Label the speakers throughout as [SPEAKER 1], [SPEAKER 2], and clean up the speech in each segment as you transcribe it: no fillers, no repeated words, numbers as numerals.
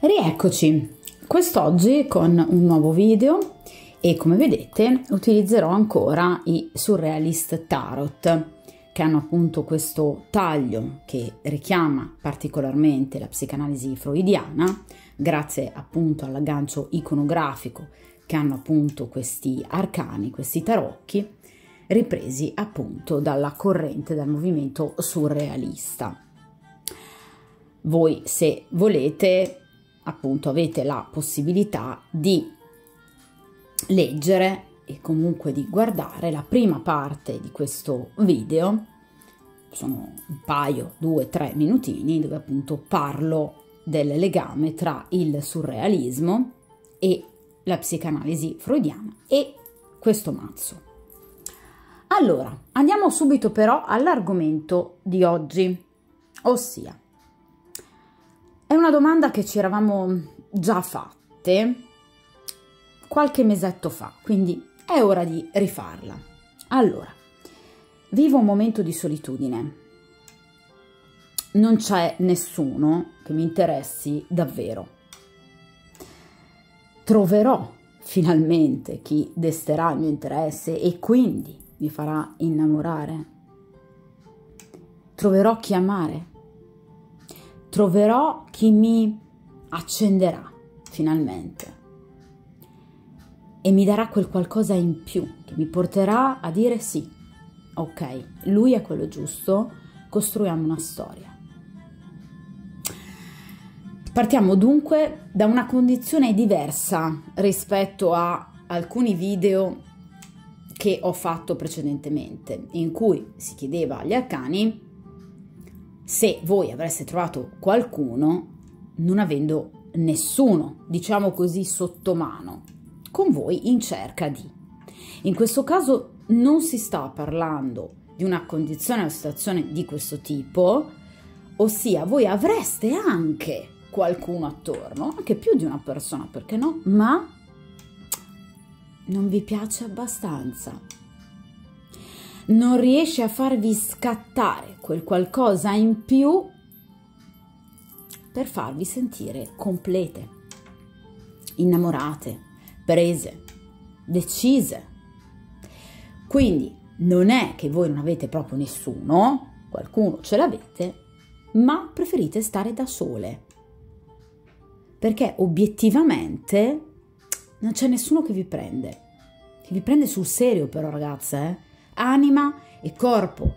[SPEAKER 1] Rieccoci, quest'oggi con un nuovo video e come vedete utilizzerò ancora i Surrealist Tarot, che hanno appunto questo taglio che richiama particolarmente la psicanalisi freudiana, grazie appunto all'aggancio iconografico che hanno appunto questi arcani, questi tarocchi, ripresi appunto dalla corrente, dal movimento surrealista. Voi, se volete, appunto avete la possibilità di leggere e comunque di guardare la prima parte di questo video. Sono un paio, 2-3 minutini, dove appunto parlo del legame tra il surrealismo e la psicanalisi freudiana e questo mazzo. Allora, andiamo subito però all'argomento di oggi, ossia è una domanda che ci eravamo già fatte qualche mesetto fa, quindi è ora di rifarla. Allora, vivo un momento di solitudine. Non c'è nessuno che mi interessi davvero. Troverò finalmente chi desterà il mio interesse e quindi mi farà innamorare. Troverò chi amare. Troverò chi mi accenderà finalmente e mi darà quel qualcosa in più che mi porterà a dire sì, ok, lui è quello giusto, costruiamo una storia. Partiamo dunque da una condizione diversa rispetto a alcuni video che ho fatto precedentemente, in cui si chiedeva agli arcani se voi avreste trovato qualcuno non avendo nessuno, diciamo così, sotto mano, con voi in cerca di. In questo caso non si sta parlando di una condizione o situazione di questo tipo, ossia voi avreste anche qualcuno attorno, anche più di una persona, perché no? Ma non vi piace abbastanza. Non riesce a farvi scattare quel qualcosa in più per farvi sentire complete, innamorate, prese, decise. Quindi non è che voi non avete proprio nessuno, qualcuno ce l'avete, ma preferite stare da sole. Perché obiettivamente non c'è nessuno che vi prende sul serio però, ragazze, Anima e corpo,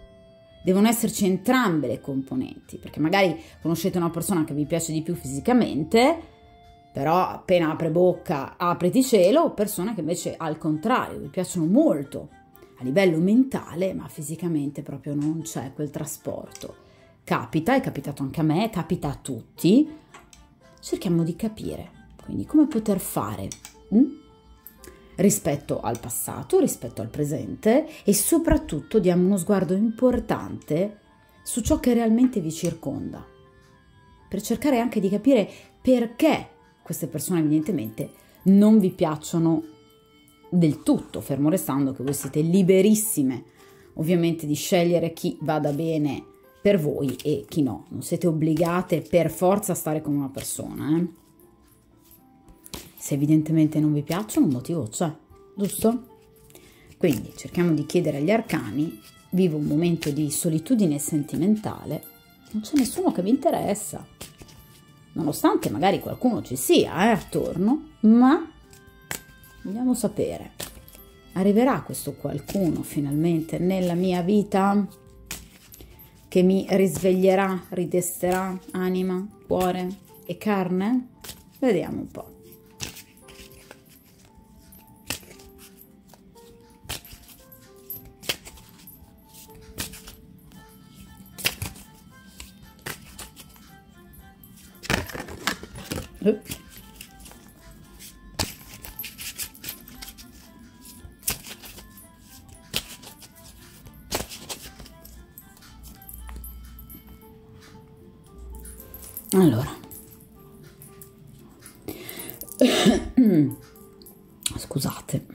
[SPEAKER 1] devono esserci entrambe le componenti, perché magari conoscete una persona che vi piace di più fisicamente, però appena apre bocca apriti cielo, persone che invece al contrario vi piacciono molto a livello mentale, ma fisicamente proprio non c'è quel trasporto. Capita, è capitato anche a me, capita a tutti. Cerchiamo di capire quindi come poter fare rispetto al passato, rispetto al presente, e soprattutto diamo uno sguardo importante su ciò che realmente vi circonda, per cercare anche di capire perché queste persone evidentemente non vi piacciono del tutto, fermo restando che voi siete liberissime ovviamente di scegliere chi vada bene per voi e chi no. Non siete obbligate per forza a stare con una persona, Se evidentemente non vi piacciono, un motivo c'è, giusto? Quindi cerchiamo di chiedere agli arcani: vivo un momento di solitudine sentimentale, non c'è nessuno che mi interessa, nonostante magari qualcuno ci sia attorno, ma vogliamo sapere, arriverà questo qualcuno finalmente nella mia vita che mi risveglierà, ridesterà anima, cuore e carne? Vediamo un po'. Allora, scusate.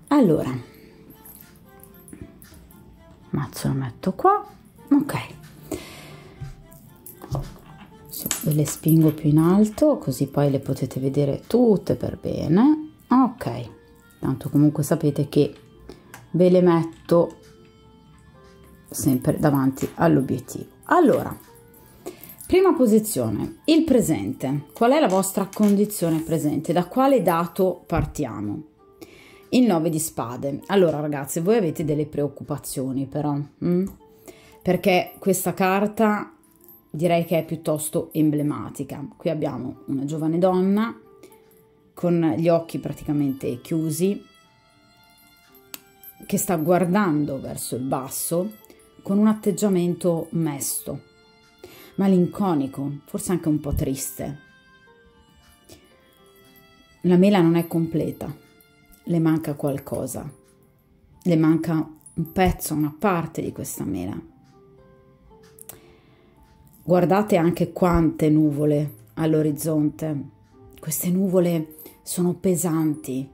[SPEAKER 1] Allora, mazzo lo metto qua, ok. Ve le spingo più in alto così poi le potete vedere tutte per bene. Ok, tanto comunque sapete che ve le metto sempre davanti all'obiettivo. Allora, prima posizione, il presente. Qual è la vostra condizione presente? Da quale dato partiamo? Il 9 di spade. Allora ragazzi, voi avete delle preoccupazioni però, perché questa carta direi che è piuttosto emblematica. Qui abbiamo una giovane donna con gli occhi praticamente chiusi, che sta guardando verso il basso con un atteggiamento mesto, malinconico, forse anche un po' triste. La mela non è completa, le manca qualcosa, le manca un pezzo, una parte di questa mela. Guardate anche quante nuvole all'orizzonte. Queste nuvole sono pesanti,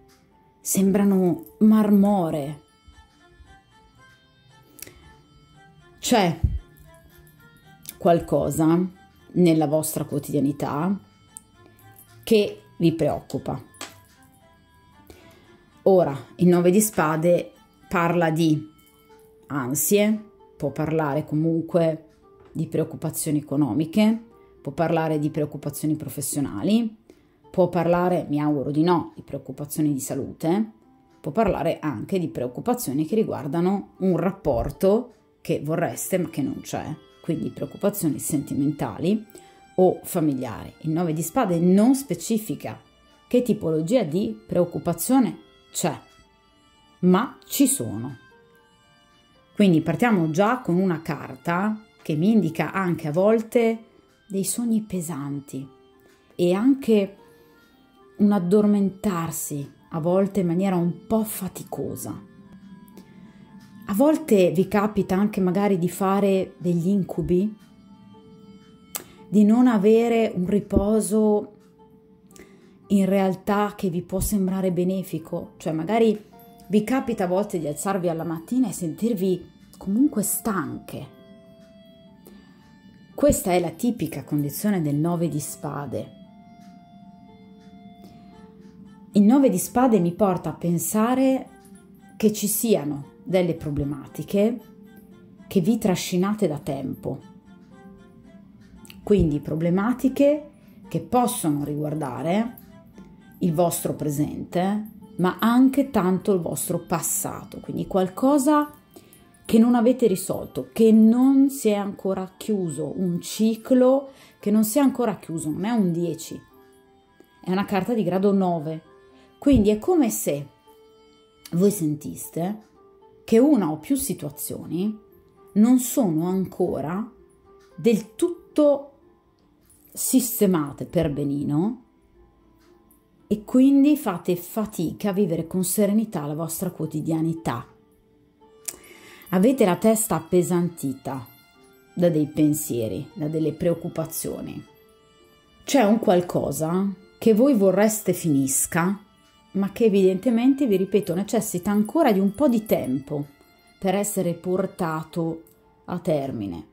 [SPEAKER 1] sembrano marmoree. C'è qualcosa nella vostra quotidianità che vi preoccupa. Ora, il 9 di spade parla di ansie, può parlare comunque di preoccupazioni economiche, può parlare di preoccupazioni professionali, può parlare, mi auguro di no, di preoccupazioni di salute, può parlare anche di preoccupazioni che riguardano un rapporto che vorreste ma che non c'è, quindi preoccupazioni sentimentali o familiari. Il 9 di spade non specifica che tipologia di preoccupazione c'è, ma ci sono. Quindi partiamo già con una carta che mi indica anche a volte dei sogni pesanti e anche un addormentarsi, a volte in maniera un po' faticosa. A volte vi capita anche magari di fare degli incubi, di non avere un riposo in realtà che vi può sembrare benefico, cioè magari vi capita a volte di alzarvi alla mattina e sentirvi comunque stanche. Questa è la tipica condizione del 9 di spade. Il 9 di spade mi porta a pensare che ci siano delle problematiche che vi trascinate da tempo. Quindi problematiche che possono riguardare il vostro presente, ma anche tanto il vostro passato, quindi qualcosa che non avete risolto, che non si è ancora chiuso, un ciclo che non si è ancora chiuso, non è un 10, è una carta di grado 9, quindi è come se voi sentiste che una o più situazioni non sono ancora del tutto sistemate per benino e quindi fate fatica a vivere con serenità la vostra quotidianità. Avete la testa appesantita da dei pensieri, da delle preoccupazioni. C'è un qualcosa che voi vorreste finisca, ma che evidentemente, vi ripeto, necessita ancora di un po' di tempo per essere portato a termine.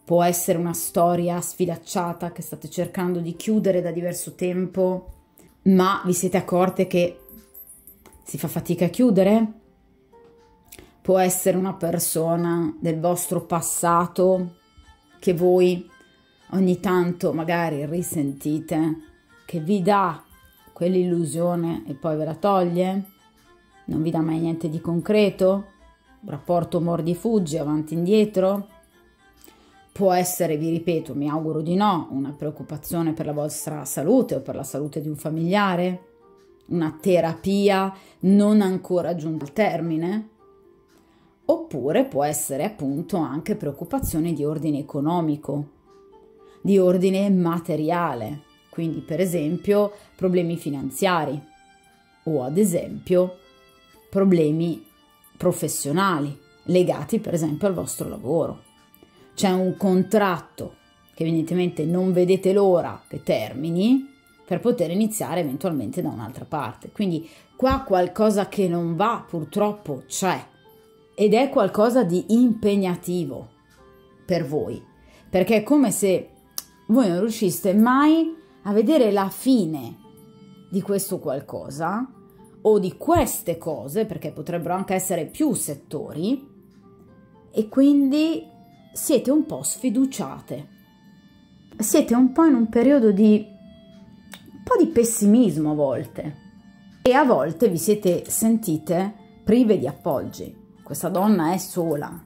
[SPEAKER 1] Può essere una storia sfilacciata che state cercando di chiudere da diverso tempo, ma vi siete accorte che si fa fatica a chiudere? Può essere una persona del vostro passato che voi ogni tanto magari risentite, che vi dà quell'illusione e poi ve la toglie, non vi dà mai niente di concreto, rapporto mordi e fuggi, avanti e indietro. Può essere, vi ripeto, mi auguro di no, una preoccupazione per la vostra salute o per la salute di un familiare, una terapia non ancora giunta al termine, oppure può essere appunto anche preoccupazione di ordine economico, di ordine materiale, quindi per esempio problemi finanziari o ad esempio problemi professionali legati per esempio al vostro lavoro. C'è un contratto che evidentemente non vedete l'ora che termini per poter iniziare eventualmente da un'altra parte. Quindi qua qualcosa che non va purtroppo c'è, ed è qualcosa di impegnativo per voi, perché è come se voi non riusciste mai a vedere la fine di questo qualcosa o di queste cose, perché potrebbero anche essere più settori, e quindi siete un po' sfiduciate, siete un po' in un periodo di un po' di pessimismo a volte, e a volte vi siete sentite prive di appoggi. Questa donna è sola.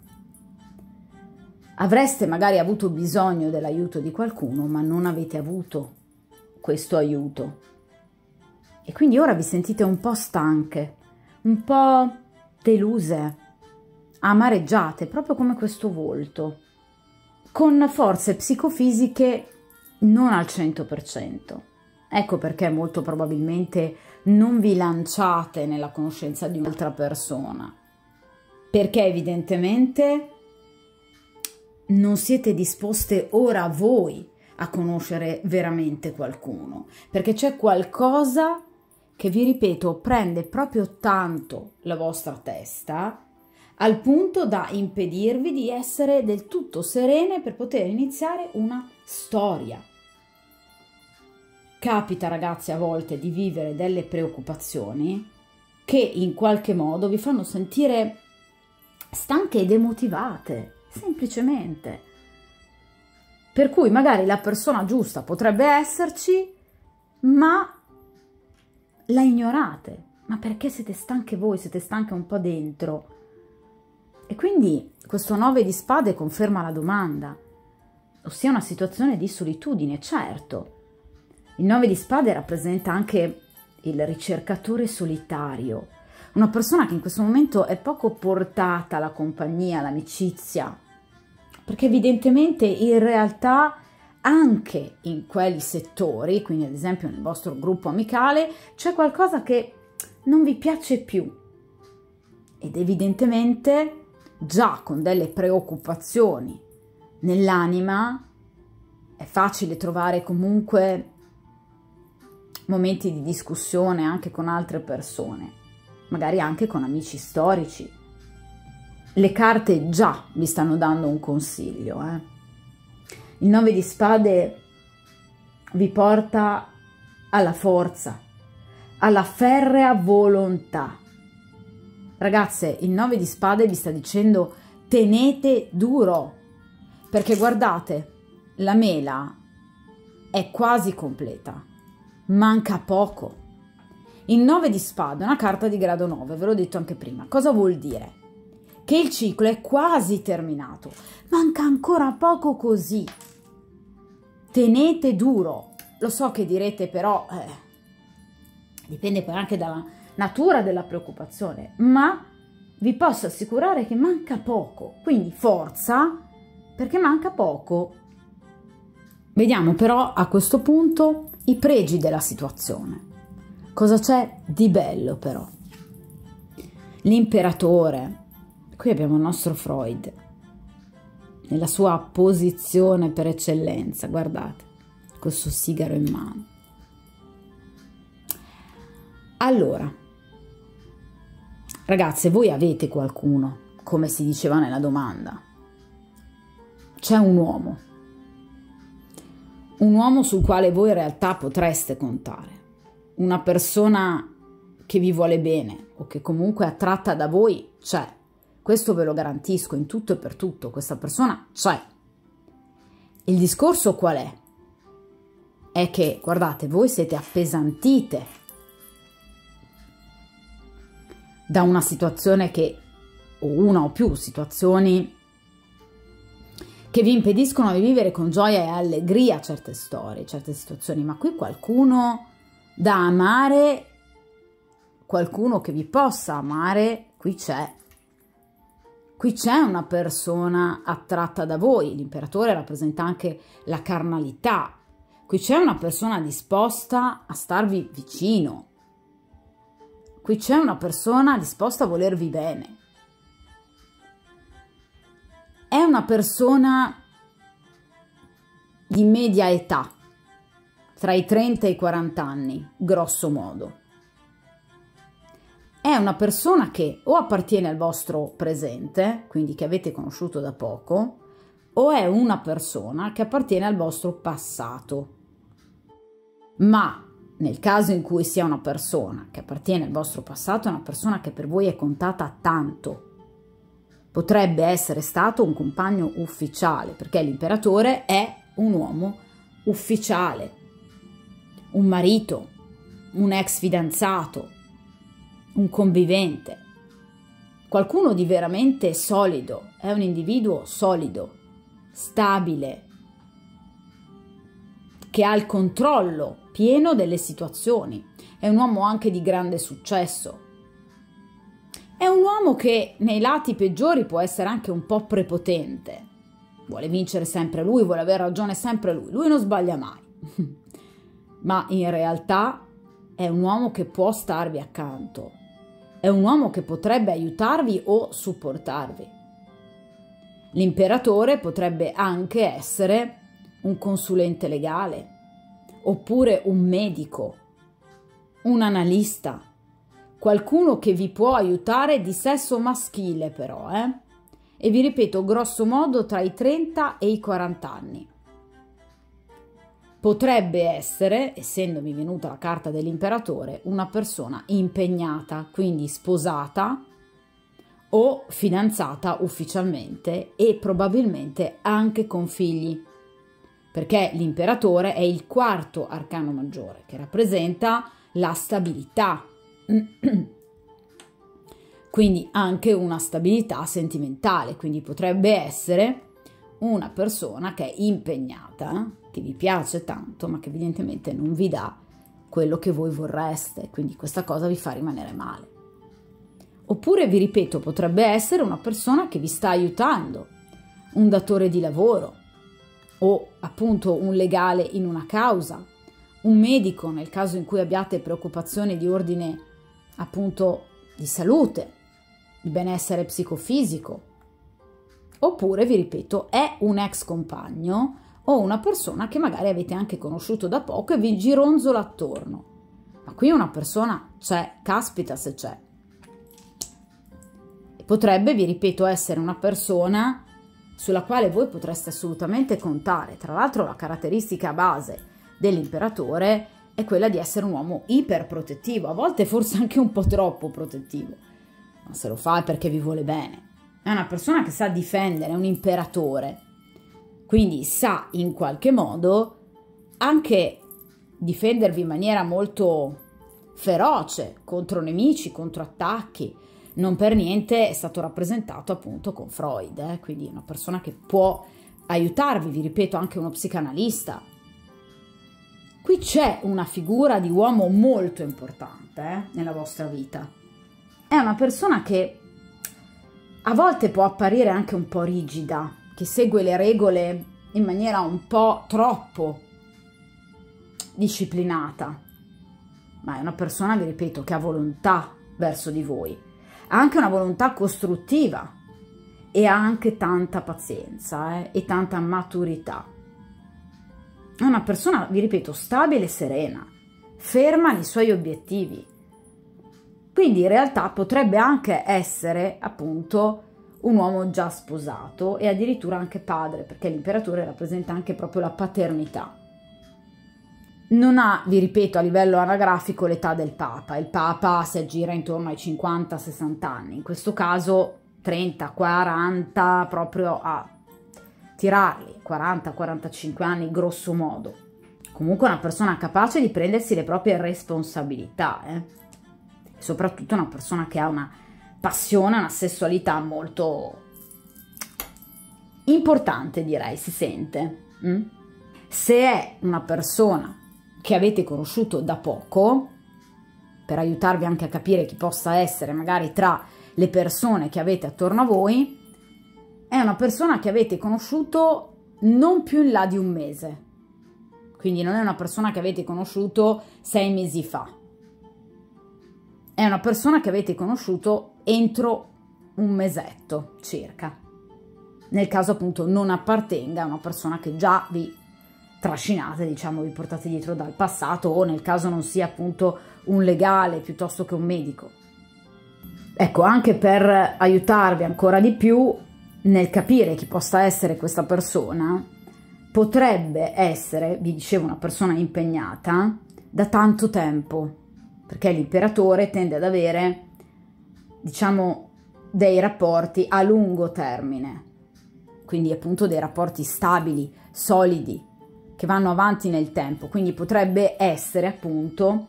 [SPEAKER 1] Avreste magari avuto bisogno dell'aiuto di qualcuno, ma non avete avuto questo aiuto. E quindi ora vi sentite un po' stanche, un po' deluse, amareggiate, proprio come questo volto, con forze psicofisiche non al 100%. Ecco perché molto probabilmente non vi lanciate nella conoscenza di un'altra persona, perché evidentemente non siete disposte ora voi a conoscere veramente qualcuno, perché c'è qualcosa che, vi ripeto, prende proprio tanto la vostra testa, al punto da impedirvi di essere del tutto serene per poter iniziare una storia. Capita, ragazzi, a volte di vivere delle preoccupazioni che in qualche modo vi fanno sentire stanche e demotivate, semplicemente. Per cui magari la persona giusta potrebbe esserci, ma la ignorate. Ma perché siete stanche voi, siete stanche un po' dentro. E quindi questo 9 di spade conferma la domanda, ossia una situazione di solitudine, certo. Il 9 di spade rappresenta anche il ricercatore solitario, una persona che in questo momento è poco portata alla compagnia, all'amicizia, perché evidentemente in realtà anche in quei settori, quindi ad esempio nel vostro gruppo amicale, c'è qualcosa che non vi piace più, ed evidentemente già con delle preoccupazioni nell'anima è facile trovare comunque momenti di discussione anche con altre persone, magari anche con amici storici. Le carte già vi stanno dando un consiglio. Il 9 di spade vi porta alla forza, alla ferrea volontà. Ragazze, il 9 di spade vi sta dicendo tenete duro, perché guardate, la mela è quasi completa, manca poco. Il 9 di spade è una carta di grado 9, ve l'ho detto anche prima. Cosa vuol dire? Che il ciclo è quasi terminato, manca ancora poco così. Tenete duro. Lo so che direte però, dipende poi anche dalla natura della preoccupazione, ma vi posso assicurare che manca poco, quindi forza, perché manca poco. Vediamo però a questo punto i pregi della situazione. Cosa c'è di bello però? L'imperatore, qui abbiamo il nostro Freud, nella sua posizione per eccellenza, guardate, col suo sigaro in mano. Allora, ragazze, voi avete qualcuno, come si diceva nella domanda. C'è un uomo sul quale voi in realtà potreste contare, una persona che vi vuole bene o che comunque è attratta da voi c'è, questo ve lo garantisco in tutto e per tutto, questa persona c'è. Il discorso qual è? È che, guardate, voi siete appesantite da una situazione o una o più situazioni che vi impediscono di vivere con gioia e allegria certe storie, certe situazioni, ma qui qualcuno da amare, qualcuno che vi possa amare, qui c'è. Qui c'è una persona attratta da voi, l'imperatore rappresenta anche la carnalità, qui c'è una persona disposta a starvi vicino, qui c'è una persona disposta a volervi bene. È una persona di media età, tra i 30 e i 40 anni, grosso modo. È una persona che o appartiene al vostro presente, quindi che avete conosciuto da poco, o è una persona che appartiene al vostro passato. Ma nel caso in cui sia una persona che appartiene al vostro passato, è una persona che per voi è contata tanto. Potrebbe essere stato un compagno ufficiale, perché l'imperatore è un uomo ufficiale, un marito, un ex fidanzato, un convivente, qualcuno di veramente solido, è un individuo solido, stabile, che ha il controllo pieno delle situazioni, è un uomo anche di grande successo. È un uomo che nei lati peggiori può essere anche un po' prepotente. Vuole vincere sempre lui, vuole avere ragione sempre lui. Lui non sbaglia mai. Ma in realtà è un uomo che può starvi accanto. È un uomo che potrebbe aiutarvi o supportarvi. L'imperatore potrebbe anche essere un consulente legale, oppure un medico, un analista, qualcuno che vi può aiutare di sesso maschile però, E vi ripeto, grosso modo tra i 30 e i 40 anni. Potrebbe essere, essendomi venuta la carta dell'imperatore, una persona impegnata, quindi sposata o fidanzata ufficialmente e probabilmente anche con figli, perché l'imperatore è il quarto arcano maggiore che rappresenta la stabilità. Quindi anche una stabilità sentimentale, quindi potrebbe essere una persona che è impegnata, che vi piace tanto, ma che evidentemente non vi dà quello che voi vorreste, quindi questa cosa vi fa rimanere male. Oppure, vi ripeto, potrebbe essere una persona che vi sta aiutando, un datore di lavoro, o appunto un legale in una causa, un medico nel caso in cui abbiate preoccupazioni di ordine appunto di salute, di benessere psicofisico, oppure, vi ripeto, è un ex compagno o una persona che magari avete anche conosciuto da poco e vi gironzola attorno. Ma qui una persona c'è, caspita se c'è. Potrebbe, vi ripeto, essere una persona sulla quale voi potreste assolutamente contare. Tra l'altro la caratteristica base dell'imperatore è quella di essere un uomo iperprotettivo, a volte forse anche un po' troppo protettivo, ma se lo fa è perché vi vuole bene. È una persona che sa difendere, è un imperatore, quindi sa in qualche modo anche difendervi in maniera molto feroce contro nemici, contro attacchi. Non per niente è stato rappresentato appunto con Freud, quindi una persona che può aiutarvi, vi ripeto, anche uno psicanalista. Qui c'è una figura di uomo molto importante nella vostra vita. È una persona che a volte può apparire anche un po' rigida, che segue le regole in maniera un po' troppo disciplinata, ma è una persona, vi ripeto, che ha volontà verso di voi, ha anche una volontà costruttiva e ha anche tanta pazienza e tanta maturità. È una persona, vi ripeto, stabile e serena, ferma nei suoi obiettivi. Quindi in realtà potrebbe anche essere appunto un uomo già sposato e addirittura anche padre, perché l'imperatore rappresenta anche proprio la paternità. Non ha, vi ripeto, a livello anagrafico l'età del Papa. Il Papa si aggira intorno ai 50-60 anni, in questo caso 30-40 proprio a tirarli, 40-45 anni grosso modo. Comunque una persona capace di prendersi le proprie responsabilità, soprattutto una persona che ha una passione, una sessualità molto importante, direi, si sente. Se è una persona che avete conosciuto da poco, per aiutarvi anche a capire chi possa essere magari tra le persone che avete attorno a voi, è una persona che avete conosciuto non più in là di un mese, quindi non è una persona che avete conosciuto 6 mesi fa, è una persona che avete conosciuto entro un mesetto circa, nel caso appunto non appartenga a una persona che già vi trascinate, diciamo, vi portate dietro dal passato, o nel caso non sia appunto un legale piuttosto che un medico. Ecco, anche per aiutarvi ancora di più nel capire chi possa essere questa persona, potrebbe essere, vi dicevo, una persona impegnata da tanto tempo, perché l'imperatore tende ad avere, diciamo, dei rapporti a lungo termine, quindi appunto dei rapporti stabili, solidi, che vanno avanti nel tempo. Quindi potrebbe essere appunto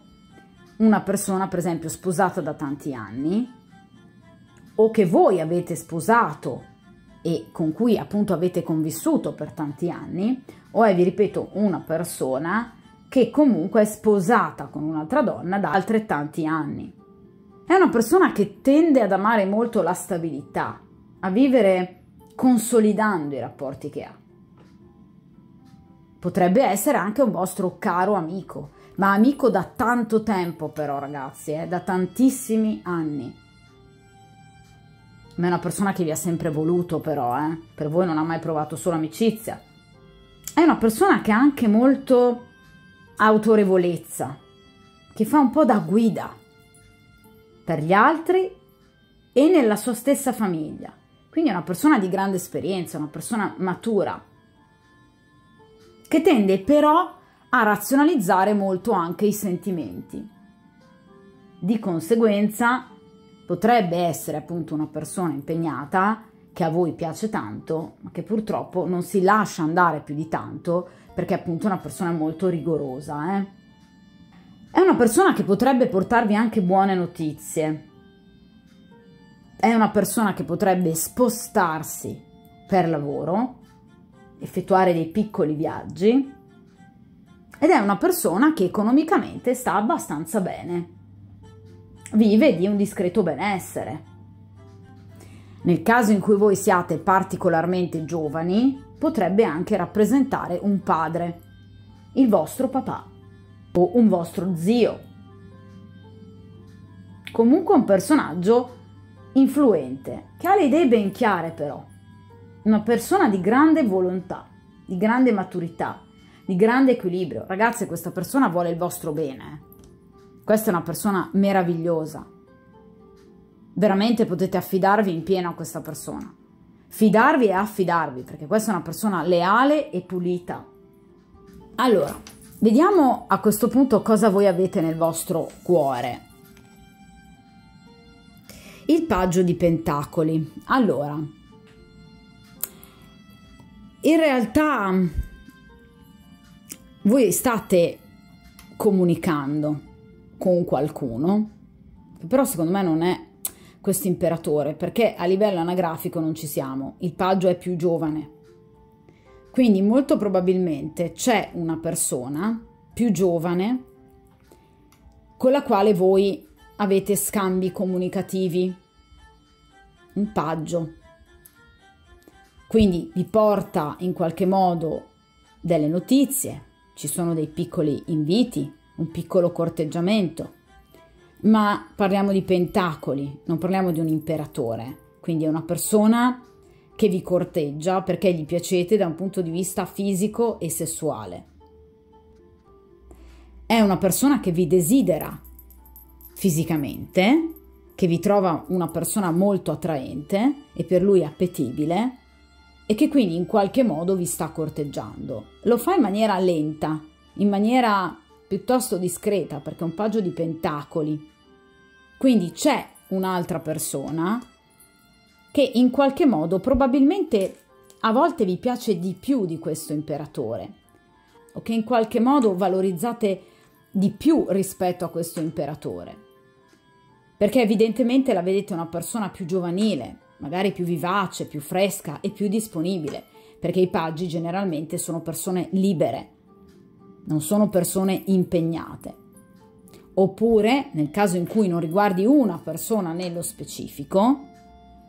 [SPEAKER 1] una persona, per esempio, sposata da tanti anni, o che voi avete sposato e con cui appunto avete convissuto per tanti anni, o è, vi ripeto, una persona che comunque è sposata con un'altra donna da altrettanti anni. È una persona che tende ad amare molto la stabilità, a vivere consolidando i rapporti che ha. Potrebbe essere anche un vostro caro amico, ma amico da tanto tempo però, ragazzi, da tantissimi anni. Ma è una persona che vi ha sempre voluto però, per voi non ha mai provato solo amicizia. È una persona che ha anche molto autorevolezza, che fa un po' da guida per gli altri e nella sua stessa famiglia. Quindi è una persona di grande esperienza, una persona matura, che tende però a razionalizzare molto anche i sentimenti. Di conseguenza potrebbe essere appunto una persona impegnata, che a voi piace tanto, ma che purtroppo non si lascia andare più di tanto, perché è appunto una persona molto rigorosa. È una persona che potrebbe portarvi anche buone notizie. È una persona che potrebbe spostarsi per lavoro, effettuare dei piccoli viaggi, ed è una persona che economicamente sta abbastanza bene. Vive di un discreto benessere. Nel caso in cui voi siate particolarmente giovani, potrebbe anche rappresentare un padre, il vostro papà o un vostro zio. Comunque un personaggio influente, che ha le idee ben chiare però. Una persona di grande volontà, di grande maturità, di grande equilibrio. Ragazzi, questa persona vuole il vostro bene. Questa è una persona meravigliosa. Veramente potete affidarvi in pieno a questa persona. Fidarvi e affidarvi, perché questa è una persona leale e pulita. Allora, vediamo a questo punto cosa voi avete nel vostro cuore. Il paggio di pentacoli. Allora, in realtà voi state comunicando con qualcuno, che però secondo me non è questo imperatore, perché a livello anagrafico non ci siamo, il paggio è più giovane, quindi molto probabilmente c'è una persona più giovane con la quale voi avete scambi comunicativi, un paggio, quindi vi porta in qualche modo delle notizie, ci sono dei piccoli inviti, un piccolo corteggiamento, ma parliamo di pentacoli, non parliamo di un imperatore, quindi è una persona che vi corteggia perché gli piacete da un punto di vista fisico e sessuale. È una persona che vi desidera fisicamente, che vi trova una persona molto attraente e per lui appetibile e che quindi in qualche modo vi sta corteggiando. Lo fa in maniera lenta, in maniera piuttosto discreta, perché è un paggio di pentacoli. Quindi c'è un'altra persona che in qualche modo probabilmente a volte vi piace di più di questo imperatore, o che in qualche modo valorizzate di più rispetto a questo imperatore, perché evidentemente la vedete una persona più giovanile, magari più vivace, più fresca e più disponibile, perché i paggi generalmente sono persone libere, non sono persone impegnate. Oppure, nel caso in cui non riguardi una persona nello specifico,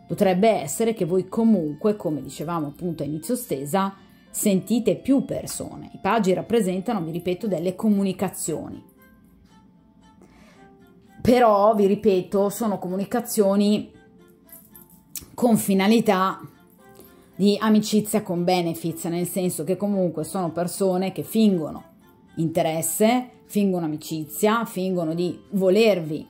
[SPEAKER 1] potrebbe essere che voi comunque, come dicevamo appunto a inizio stesa, sentite più persone. I paggi rappresentano, vi ripeto, delle comunicazioni. Però, vi ripeto, sono comunicazioni con finalità di amicizia con benefits, nel senso che comunque sono persone che fingono interesse, fingono amicizia, fingono di volervi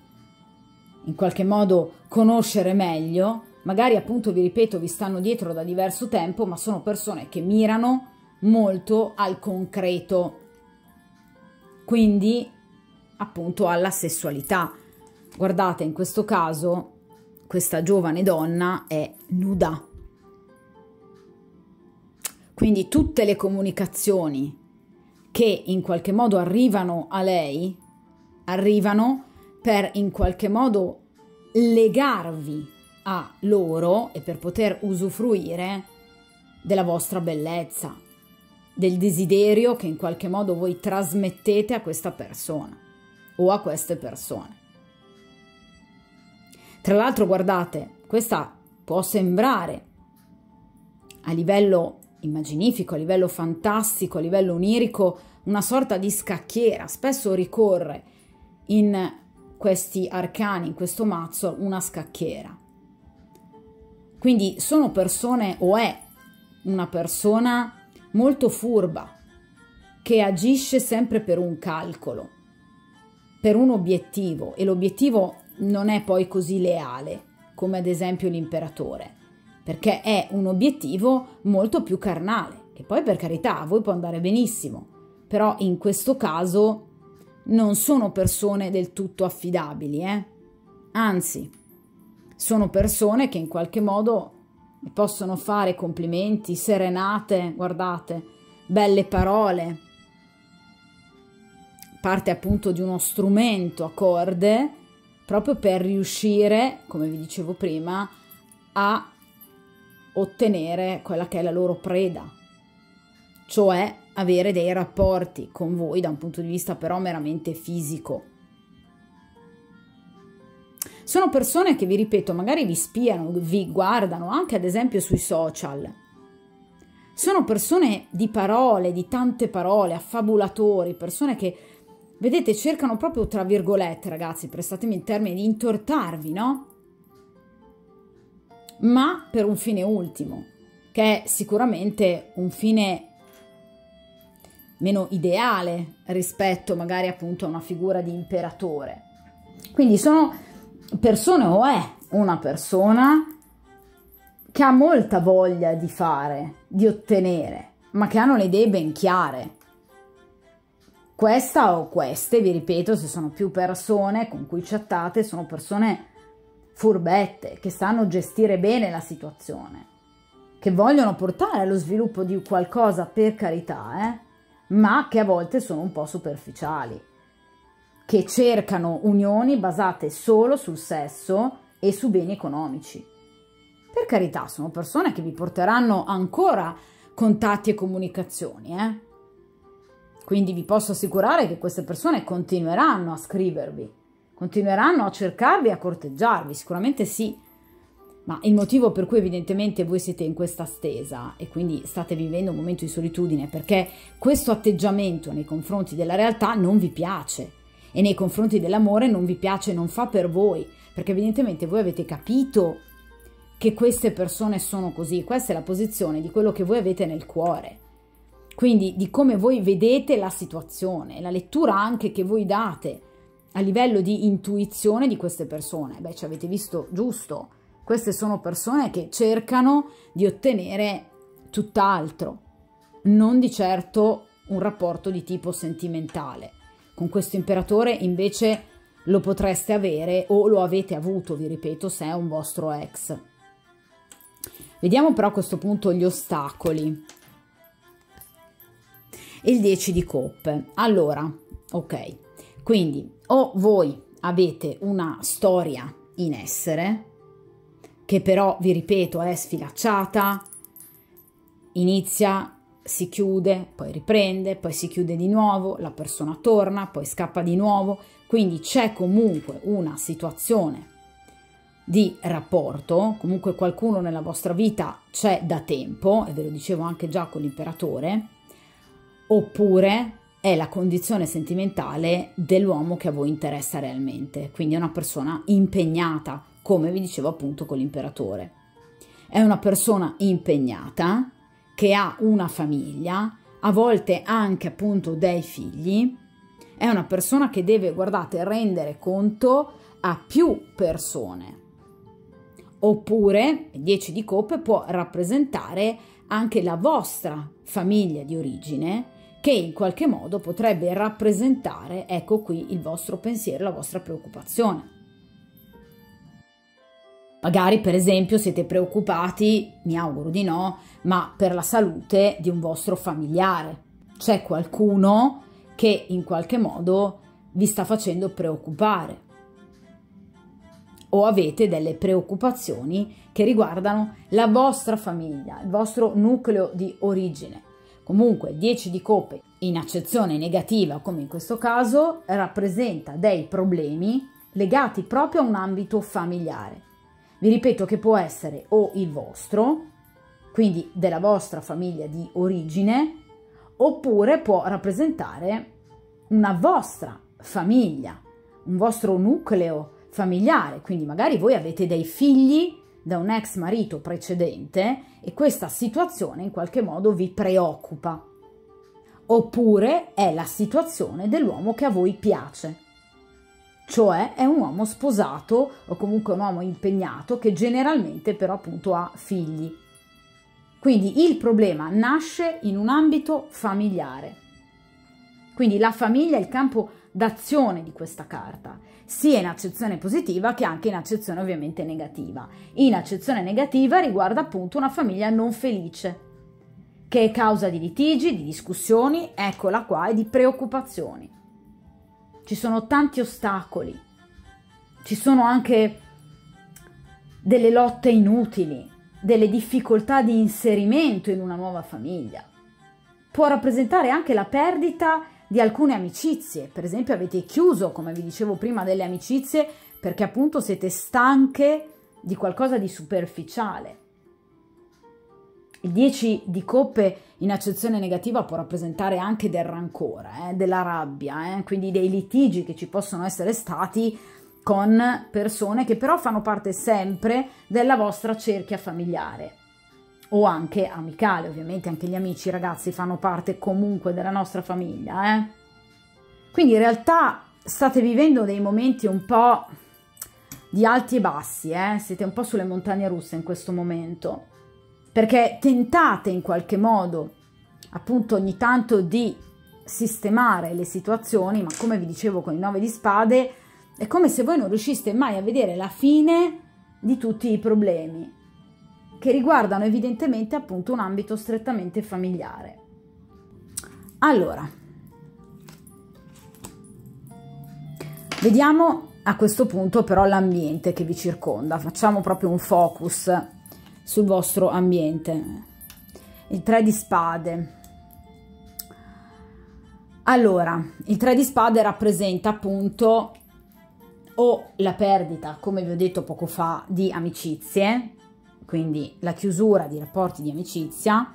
[SPEAKER 1] in qualche modo conoscere meglio, magari appunto vi ripeto vi stanno dietro da diverso tempo, ma sono persone che mirano molto al concreto, quindi appunto alla sessualità. Guardate, in questo caso questa giovane donna è nuda, quindi tutte le comunicazioni che in qualche modo arrivano a lei arrivano per in qualche modo legarvi a loro e per poter usufruire della vostra bellezza, del desiderio che in qualche modo voi trasmettete a questa persona o a queste persone. Tra l'altro, guardate, questa può sembrare a livello immaginifico, a livello fantastico, a livello onirico, una sorta di scacchiera. Spesso ricorre in questi arcani, in questo mazzo, una scacchiera. Quindi sono persone, o è una persona molto furba, che agisce sempre per un calcolo, per un obiettivo, e l'obiettivo non è poi così leale come ad esempio l'imperatore, perché è un obiettivo molto più carnale, che poi per carità a voi può andare benissimo, però in questo caso non sono persone del tutto affidabili, anzi sono persone che in qualche modo possono fare complimenti, serenate, guardate, belle parole, parte appunto di uno strumento a corde proprio per riuscire, come vi dicevo prima, a ottenere quella che è la loro preda, cioè avere dei rapporti con voi da un punto di vista però meramente fisico. Sono persone che, vi ripeto, magari vi spiano, vi guardano anche ad esempio sui social. Sono persone di parole, di tante parole, affabulatori, persone che, vedete, cercano proprio, tra virgolette, ragazzi, prestatemi il termine, di intortarvi, no? Ma per un fine ultimo, che è sicuramente un fine meno ideale rispetto magari appunto a una figura di imperatore. Quindi sono persone, o è una persona che ha molta voglia di fare, di ottenere, ma che hanno le idee ben chiare. Questa o queste, vi ripeto, se sono più persone con cui chattate, sono persone furbette, che sanno gestire bene la situazione, che vogliono portare allo sviluppo di qualcosa, per carità, ma che a volte sono un po' superficiali, che cercano unioni basate solo sul sesso e su beni economici. Per carità, sono persone che vi porteranno ancora contatti e comunicazioni, Quindi vi posso assicurare che queste persone continueranno a scrivervi, continueranno a cercarvi, a corteggiarvi, sicuramente sì. Ma il motivo per cui evidentemente voi siete in questa stesa e quindi state vivendo un momento di solitudine è perché questo atteggiamento nei confronti della realtà non vi piace e nei confronti dell'amore non vi piace, non fa per voi, perché evidentemente voi avete capito che queste persone sono così. Questa è la posizione di quello che voi avete nel cuore, quindi di come voi vedete la situazione, la lettura anche che voi date a livello di intuizione di queste persone. Beh, ci avete visto giusto. Queste sono persone che cercano di ottenere tutt'altro, non di certo un rapporto di tipo sentimentale. Con questo imperatore invece lo potreste avere o lo avete avuto, vi ripeto, se è un vostro ex. Vediamo però a questo punto gli ostacoli. Il 10 di coppe. Allora, ok, quindi o voi avete una storia in essere, che però, vi ripeto, è sfilacciata, inizia, si chiude, poi riprende, poi si chiude di nuovo, la persona torna, poi scappa di nuovo, quindi c'è comunque una situazione di rapporto, comunque qualcuno nella vostra vita c'è da tempo, e ve lo dicevo anche già con l'imperatore, oppure è la condizione sentimentale dell'uomo che a voi interessa realmente, quindi è una persona impegnata, come vi dicevo appunto con l'imperatore. è una persona impegnata, che ha una famiglia, a volte anche appunto dei figli, è una persona che deve, guardate, rendere conto a più persone. Oppure, 10 di coppe può rappresentare anche la vostra famiglia di origine, che in qualche modo potrebbe rappresentare, ecco qui, il vostro pensiero, la vostra preoccupazione. Magari, per esempio, siete preoccupati, mi auguro di no, ma per la salute di un vostro familiare. C'è qualcuno che in qualche modo vi sta facendo preoccupare. O avete delle preoccupazioni che riguardano la vostra famiglia, il vostro nucleo di origine. Comunque 10 di coppe in accezione negativa, come in questo caso, rappresenta dei problemi legati proprio a un ambito familiare. Vi ripeto che può essere o il vostro, quindi della vostra famiglia di origine, oppure può rappresentare una vostra famiglia, un vostro nucleo familiare, quindi magari voi avete dei figli da un ex marito precedente e questa situazione in qualche modo vi preoccupa, oppure è la situazione dell'uomo che a voi piace, cioè è un uomo sposato o comunque un uomo impegnato che generalmente però appunto ha figli. Quindi il problema nasce in un ambito familiare, quindi la famiglia è il campo d'azione di questa carta, sia in accezione positiva che anche in accezione ovviamente negativa. In accezione negativa riguarda appunto una famiglia non felice, che è causa di litigi, di discussioni, eccola qua, e di preoccupazioni. Ci sono tanti ostacoli, ci sono anche delle lotte inutili, delle difficoltà di inserimento in una nuova famiglia. Può rappresentare anche la perdita di alcune amicizie, per esempio avete chiuso, come vi dicevo prima, delle amicizie perché appunto siete stanche di qualcosa di superficiale. Il 10 di coppe in accezione negativa può rappresentare anche del rancore, della rabbia, quindi dei litigi che ci possono essere stati con persone che però fanno parte sempre della vostra cerchia familiare o anche amicale. Ovviamente anche gli amici, ragazzi, fanno parte comunque della nostra famiglia, Quindi in realtà state vivendo dei momenti un po' di alti e bassi, siete un po' sulle montagne russe in questo momento, perché tentate in qualche modo appunto ogni tanto di sistemare le situazioni, ma come vi dicevo con il 9 di spade è come se voi non riusciste mai a vedere la fine di tutti i problemi, che riguardano evidentemente appunto un ambito strettamente familiare. Allora, vediamo a questo punto però l'ambiente che vi circonda, facciamo proprio un focus sul vostro ambiente. Il 3 di spade. Allora, il 3 di spade rappresenta appunto o la perdita, come vi ho detto poco fa, di amicizie, quindi la chiusura di rapporti di amicizia,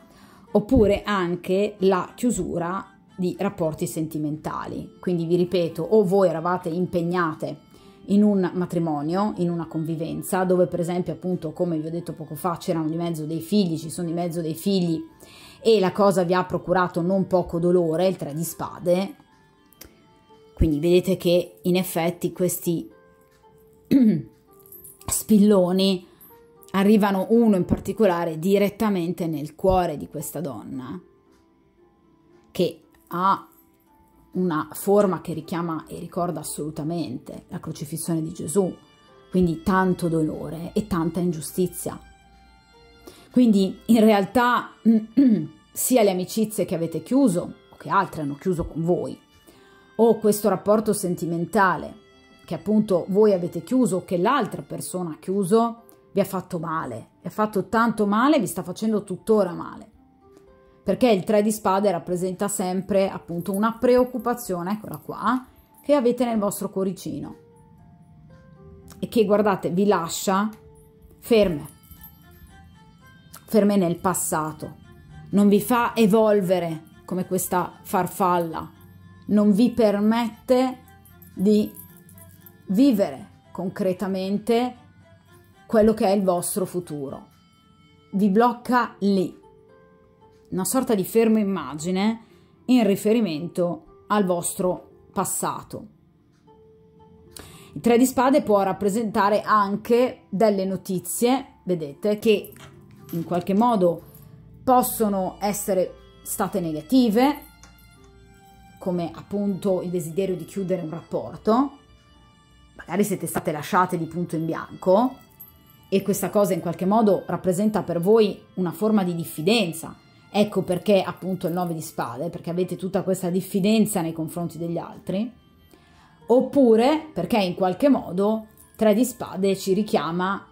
[SPEAKER 1] oppure anche la chiusura di rapporti sentimentali. Quindi vi ripeto, o voi eravate impegnate in un matrimonio, in una convivenza, dove per esempio appunto, come vi ho detto poco fa, c'erano di mezzo dei figli, ci sono di mezzo dei figli e la cosa vi ha procurato non poco dolore, il 3 di spade. Quindi vedete che in effetti questi spilloni arrivano, uno in particolare, direttamente nel cuore di questa donna, che ha una forma che richiama e ricorda assolutamente la crocifissione di Gesù, quindi tanto dolore e tanta ingiustizia. Quindi in realtà sia le amicizie che avete chiuso o che altre hanno chiuso con voi, o questo rapporto sentimentale che appunto voi avete chiuso o che l'altra persona ha chiuso, vi ha fatto male, vi ha fatto tanto male, vi sta facendo tuttora male, perché il 3 di spade rappresenta sempre appunto una preoccupazione, eccola qua, che avete nel vostro cuoricino e che, guardate, vi lascia ferme nel passato, non vi fa evolvere come questa farfalla, non vi permette di vivere concretamente quello che è il vostro futuro. vi blocca lì, una sorta di fermo immagine in riferimento al vostro passato. Il 3 di spade può rappresentare anche delle notizie, vedete, che in qualche modo possono essere state negative, come appunto il desiderio di chiudere un rapporto, magari siete state lasciate di punto in bianco e questa cosa in qualche modo rappresenta per voi una forma di diffidenza. Ecco perché appunto il 9 di spade, perché avete tutta questa diffidenza nei confronti degli altri, oppure perché in qualche modo 3 di spade ci richiama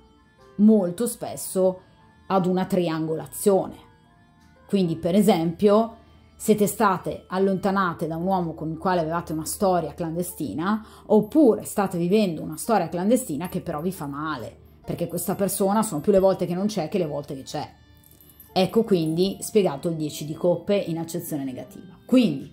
[SPEAKER 1] molto spesso ad una triangolazione. Quindi per esempio siete state allontanate da un uomo con il quale avevate una storia clandestina, oppure state vivendo una storia clandestina che però vi fa male, perché questa persona sono più le volte che non c'è che le volte che c'è. Ecco quindi spiegato il 10 di coppe in accezione negativa. Quindi,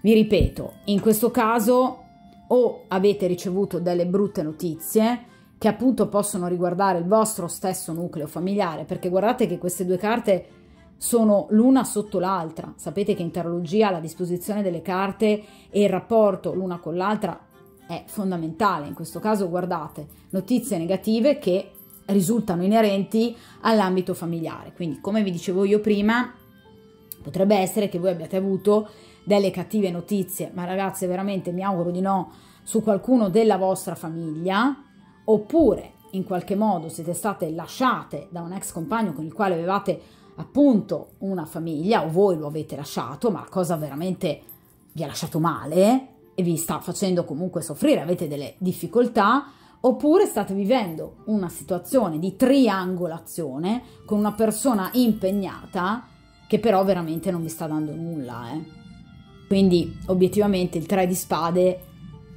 [SPEAKER 1] vi ripeto, in questo caso o avete ricevuto delle brutte notizie che appunto possono riguardare il vostro stesso nucleo familiare, perché guardate che queste due carte sono l'una sotto l'altra. Sapete che in tarologia la disposizione delle carte e il rapporto l'una con l'altra è fondamentale. In questo caso guardate, notizie negative che risultano inerenti all'ambito familiare. Quindi, come vi dicevo io prima, potrebbe essere che voi abbiate avuto delle cattive notizie, ma ragazze veramente mi auguro di no, su qualcuno della vostra famiglia, oppure in qualche modo siete state lasciate da un ex compagno con il quale avevate appunto una famiglia, o voi lo avete lasciato, ma la cosa veramente vi ha lasciato male e vi sta facendo comunque soffrire, avete delle difficoltà, oppure state vivendo una situazione di triangolazione con una persona impegnata che però veramente non vi sta dando nulla. Quindi obiettivamente il 3 di spade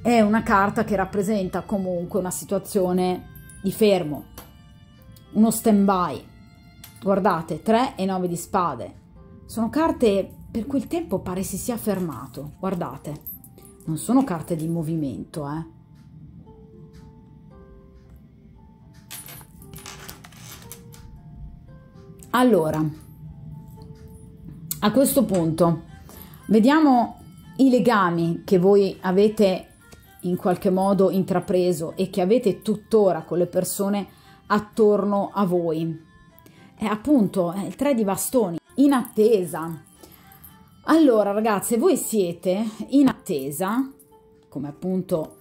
[SPEAKER 1] è una carta che rappresenta comunque una situazione di fermo, uno stand-by. Guardate, 3 e 9 di spade sono carte per cui il tempo pare si sia fermato. Guardate, non sono carte di movimento, Allora, a questo punto vediamo i legami che voi avete in qualche modo intrapreso e che avete tuttora con le persone attorno a voi. È appunto il 3 di bastoni, in attesa. Allora ragazze, voi siete in attesa, come appunto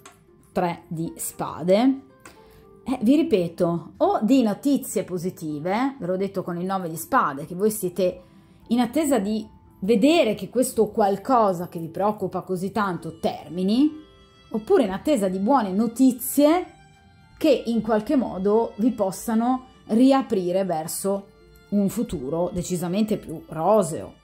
[SPEAKER 1] 3 di spade, vi ripeto, o di notizie positive, ve l'ho detto con il 9 di spade, che voi siete in attesa di vedere che questo qualcosa che vi preoccupa così tanto termini, oppure in attesa di buone notizie che in qualche modo vi possano riaprire verso un futuro decisamente più roseo.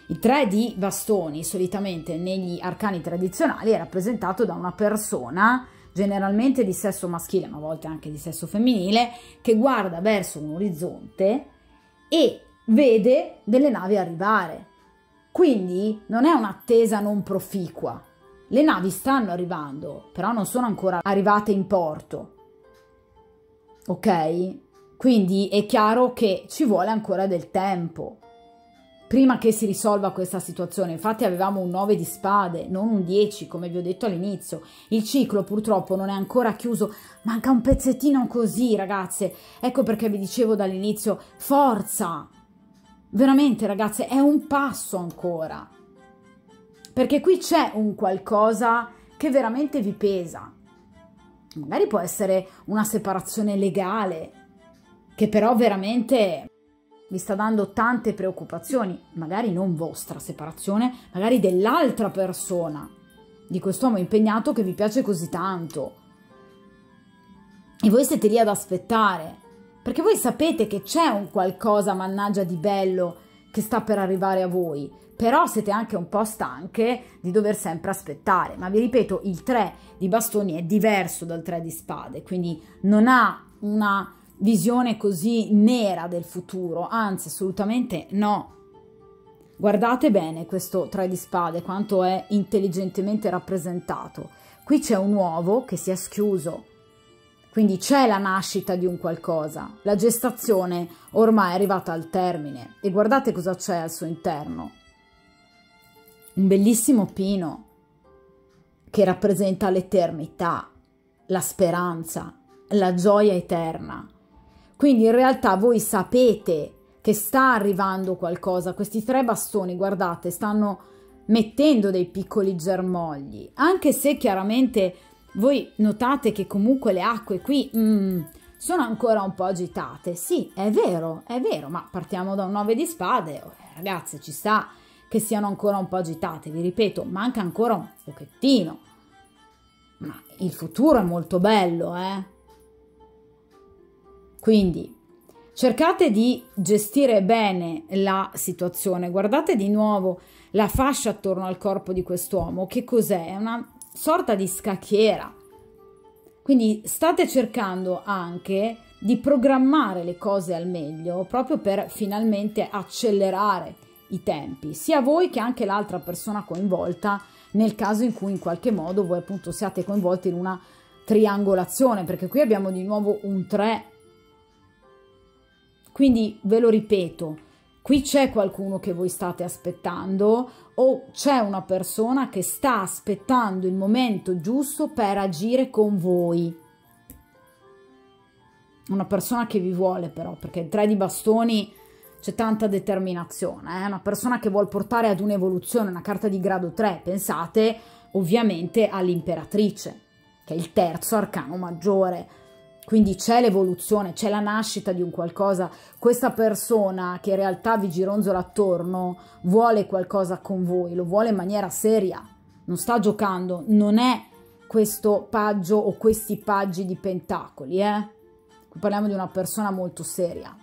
[SPEAKER 1] Il 3 di bastoni solitamente negli arcani tradizionali è rappresentato da una persona generalmente di sesso maschile, ma a volte anche di sesso femminile, che guarda verso un orizzonte e vede delle navi arrivare. Quindi non è un'attesa non proficua. Le navi stanno arrivando, però non sono ancora arrivate in porto. Ok? Quindi è chiaro che ci vuole ancora del tempo prima che si risolva questa situazione. Infatti avevamo un 9 di spade, non un 10, come vi ho detto all'inizio. Il ciclo purtroppo non è ancora chiuso, manca un pezzettino così, ragazze. Ecco perché vi dicevo dall'inizio, forza! Veramente, ragazze, è un passo ancora. Perché qui c'è un qualcosa che veramente vi pesa. Magari può essere una separazione legale, che però veramente vi sta dando tante preoccupazioni, magari non vostra separazione, magari dell'altra persona, di quest'uomo impegnato che vi piace così tanto. E voi siete lì ad aspettare, perché voi sapete che c'è un qualcosa, mannaggia, di bello che sta per arrivare a voi, però siete anche un po' stanche di dover sempre aspettare. Ma vi ripeto, il 3 di bastoni è diverso dal 3 di spade, quindi non ha una visione così nera del futuro, anzi assolutamente no. Guardate bene questo 3 di spade, quanto è intelligentemente rappresentato. Qui c'è un uovo che si è schiuso, Quindi c'è la nascita di un qualcosa, la gestazione ormai è arrivata al termine e guardate cosa c'è al suo interno. Un bellissimo pino che rappresenta l'eternità, la speranza, la gioia eterna. Quindi in realtà voi sapete che sta arrivando qualcosa. Questi 3 bastoni, guardate, stanno mettendo dei piccoli germogli, anche se chiaramente voi notate che comunque le acque qui sono ancora un po' agitate. Sì, è vero, ma partiamo da un 9 di spade. Ragazze, ci sta che siano ancora un po' agitate. Vi ripeto, manca ancora un pochettino. Ma il futuro è molto bello, Quindi cercate di gestire bene la situazione. Guardate di nuovo la fascia attorno al corpo di quest'uomo. Che cos'è? È una sorta di scacchiera. Quindi state cercando anche di programmare le cose al meglio, proprio per finalmente accelerare i tempi, sia voi che anche l'altra persona coinvolta, nel caso in cui in qualche modo voi appunto siate coinvolti in una triangolazione, perché qui abbiamo di nuovo un 3. Quindi ve lo ripeto, qui c'è qualcuno che voi state aspettando o c'è una persona che sta aspettando il momento giusto per agire con voi. Una persona che vi vuole però, perché il 3 di bastoni c'è tanta determinazione, una persona che vuol portare ad un'evoluzione, una carta di grado 3. Pensate ovviamente all'imperatrice, che è il terzo arcano maggiore. Quindi c'è l'evoluzione, c'è la nascita di un qualcosa. Questa persona che in realtà vi gironzola attorno vuole qualcosa con voi, lo vuole in maniera seria, non sta giocando, non è questo paggio o questi paggi di pentacoli, Qui parliamo di una persona molto seria.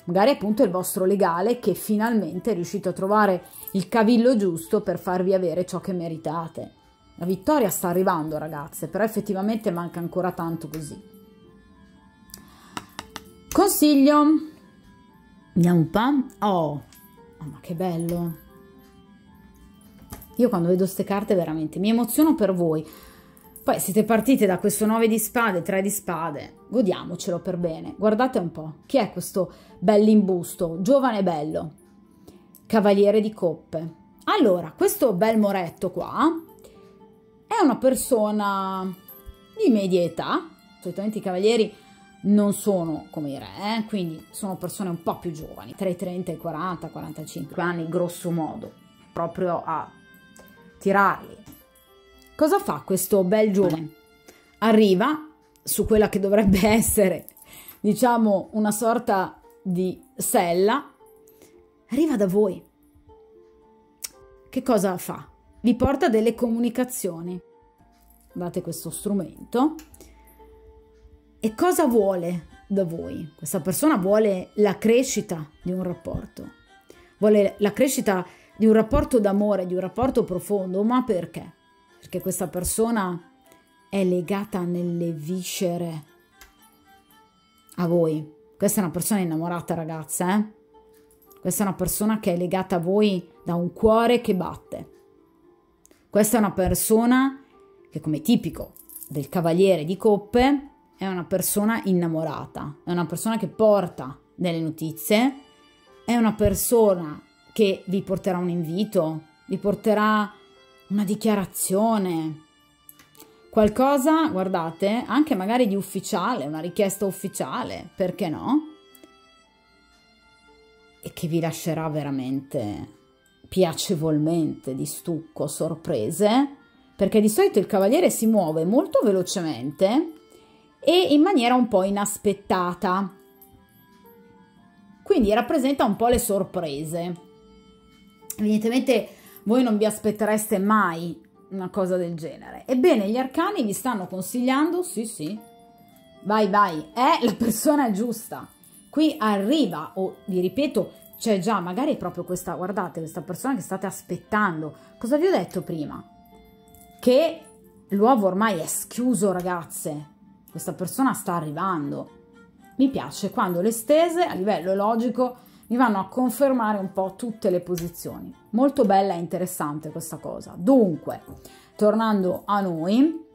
[SPEAKER 1] Magari appunto è il vostro legale che finalmente è riuscito a trovare il cavillo giusto per farvi avere ciò che meritate. La vittoria sta arrivando, ragazze, però effettivamente manca ancora tanto così. Consiglio, andiamo un po'. Oh, ma che bello. Io quando vedo ste carte veramente mi emoziono per voi. Poi siete partite da questo 9 di spade, 3 di spade, godiamocelo per bene. Guardate un po', chi è questo bell'imbusto, giovane e bello? Cavaliere di coppe. Allora, questo bel moretto qua è una persona di media età. Solitamente i cavalieri non sono come i re, quindi sono persone un po' più giovani, tra i 30 e i 40, 45 anni, grosso modo, proprio a tirarli. Cosa fa questo bel giovane? Arriva su quella che dovrebbe essere, diciamo, una sorta di sella, arriva da voi. Che cosa fa? Vi porta delle comunicazioni. Date questo strumento. E cosa vuole da voi? Questa persona vuole la crescita di un rapporto, vuole la crescita di un rapporto d'amore, di un rapporto profondo. Ma perché? Perché questa persona è legata nelle viscere a voi. Questa è una persona innamorata, ragazze, Questa è una persona che è legata a voi da un cuore che batte. Questa è una persona che, come tipico del cavaliere di coppe, è una persona innamorata, è una persona che porta delle notizie, è una persona che vi porterà un invito, vi porterà una dichiarazione, qualcosa, guardate, anche magari di ufficiale, una richiesta ufficiale, perché no? E che vi lascerà veramente piacevolmente di stucco, sorprese, perché di solito il cavaliere si muove molto velocemente e in maniera un po' inaspettata, quindi rappresenta un po' le sorprese. Evidentemente voi non vi aspettereste mai una cosa del genere. Ebbene, gli arcani vi stanno consigliando, sì, vai, è la persona giusta. Qui arriva, o vi ripeto, c'è già magari proprio questa, guardate, questa persona che state aspettando. Cosa vi ho detto prima? Che l'uovo ormai è schiuso, ragazze. Questa persona sta arrivando. Mi piace quando le stese, a livello logico, mi vanno a confermare un po' tutte le posizioni. Molto bella e interessante questa cosa. Dunque, tornando a noi,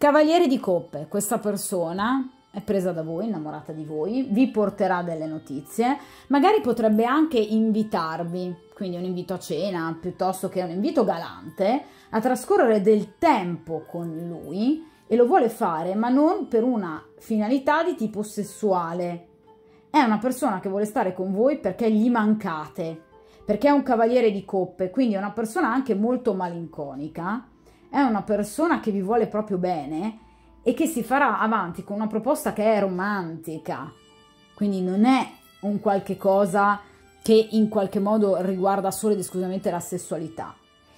[SPEAKER 1] Cavaliere di coppe, questa persona è presa da voi, innamorata di voi, vi porterà delle notizie, magari potrebbe anche invitarvi, quindi un invito a cena piuttosto che un invito galante, a trascorrere del tempo con lui, e lo vuole fare, ma non per una finalità di tipo sessuale. È una persona che vuole stare con voi perché gli mancate, perché è un cavaliere di coppe, quindi è una persona anche molto malinconica, è una persona che vi vuole proprio bene e che si farà avanti con una proposta che è romantica, quindi non è un qualche cosa che in qualche modo riguarda solo ed esclusivamente la sessualità.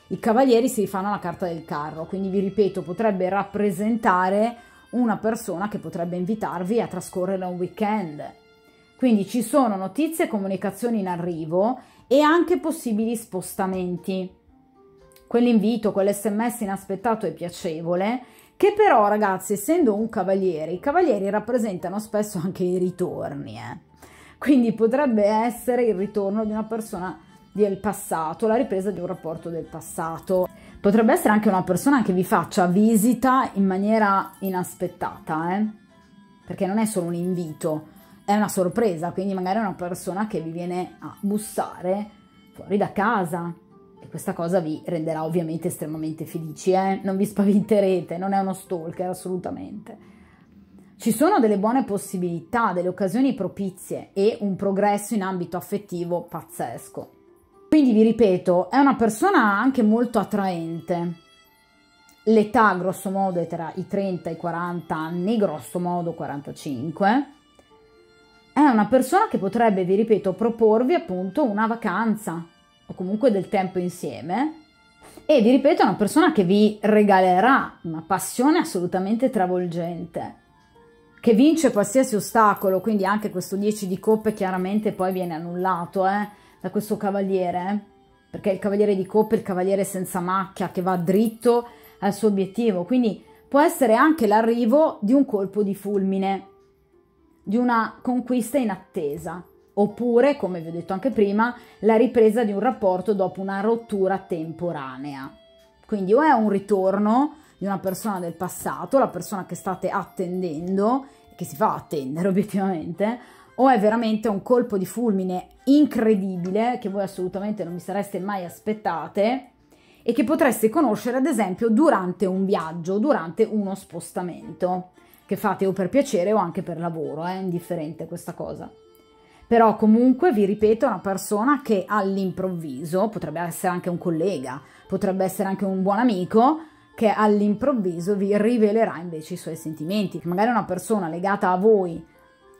[SPEAKER 1] I cavalieri si rifanno alla carta del carro, quindi vi ripeto, potrebbe rappresentare una persona che potrebbe invitarvi a trascorrere un weekend. Quindi ci sono notizie e comunicazioni in arrivo e anche possibili spostamenti. Quell'invito, quell'SMS inaspettato e piacevole, che però, ragazzi, essendo un cavaliere, i cavalieri rappresentano spesso anche i ritorni, Quindi potrebbe essere il ritorno di una persona del passato, la ripresa di un rapporto del passato. Potrebbe essere anche una persona che vi faccia visita in maniera inaspettata, perché non è solo un invito, è una sorpresa, quindi magari è una persona che vi viene a bussare fuori da casa. E questa cosa vi renderà ovviamente estremamente felici, non vi spaventerete, non è uno stalker assolutamente. Ci sono delle buone possibilità, delle occasioni propizie e un progresso in ambito affettivo pazzesco. Quindi vi ripeto, è una persona anche molto attraente. L'età grosso modo è tra i 30 e i 40 anni, grosso modo 45. È una persona che potrebbe, vi ripeto, proporvi appunto una vacanza o comunque del tempo insieme, e vi ripeto è una persona che vi regalerà una passione assolutamente travolgente, che vince qualsiasi ostacolo, quindi anche questo 10 di coppe chiaramente poi viene annullato da questo cavaliere, perché il cavaliere di coppe è il cavaliere senza macchia che va dritto al suo obiettivo, quindi può essere anche l'arrivo di un colpo di fulmine, di una conquista in attesa, oppure, come vi ho detto anche prima, la ripresa di un rapporto dopo una rottura temporanea. Quindi o è un ritorno di una persona del passato, la persona che state attendendo, che si fa attendere obiettivamente, o è veramente un colpo di fulmine incredibile che voi assolutamente non vi sareste mai aspettate e che potreste conoscere ad esempio durante un viaggio, durante uno spostamento che fate o per piacere o anche per lavoro, è indifferente questa cosa. Però comunque, vi ripeto, è una persona che all'improvviso, potrebbe essere anche un collega, potrebbe essere anche un buon amico, che all'improvviso vi rivelerà invece i suoi sentimenti. Magari è una persona legata a voi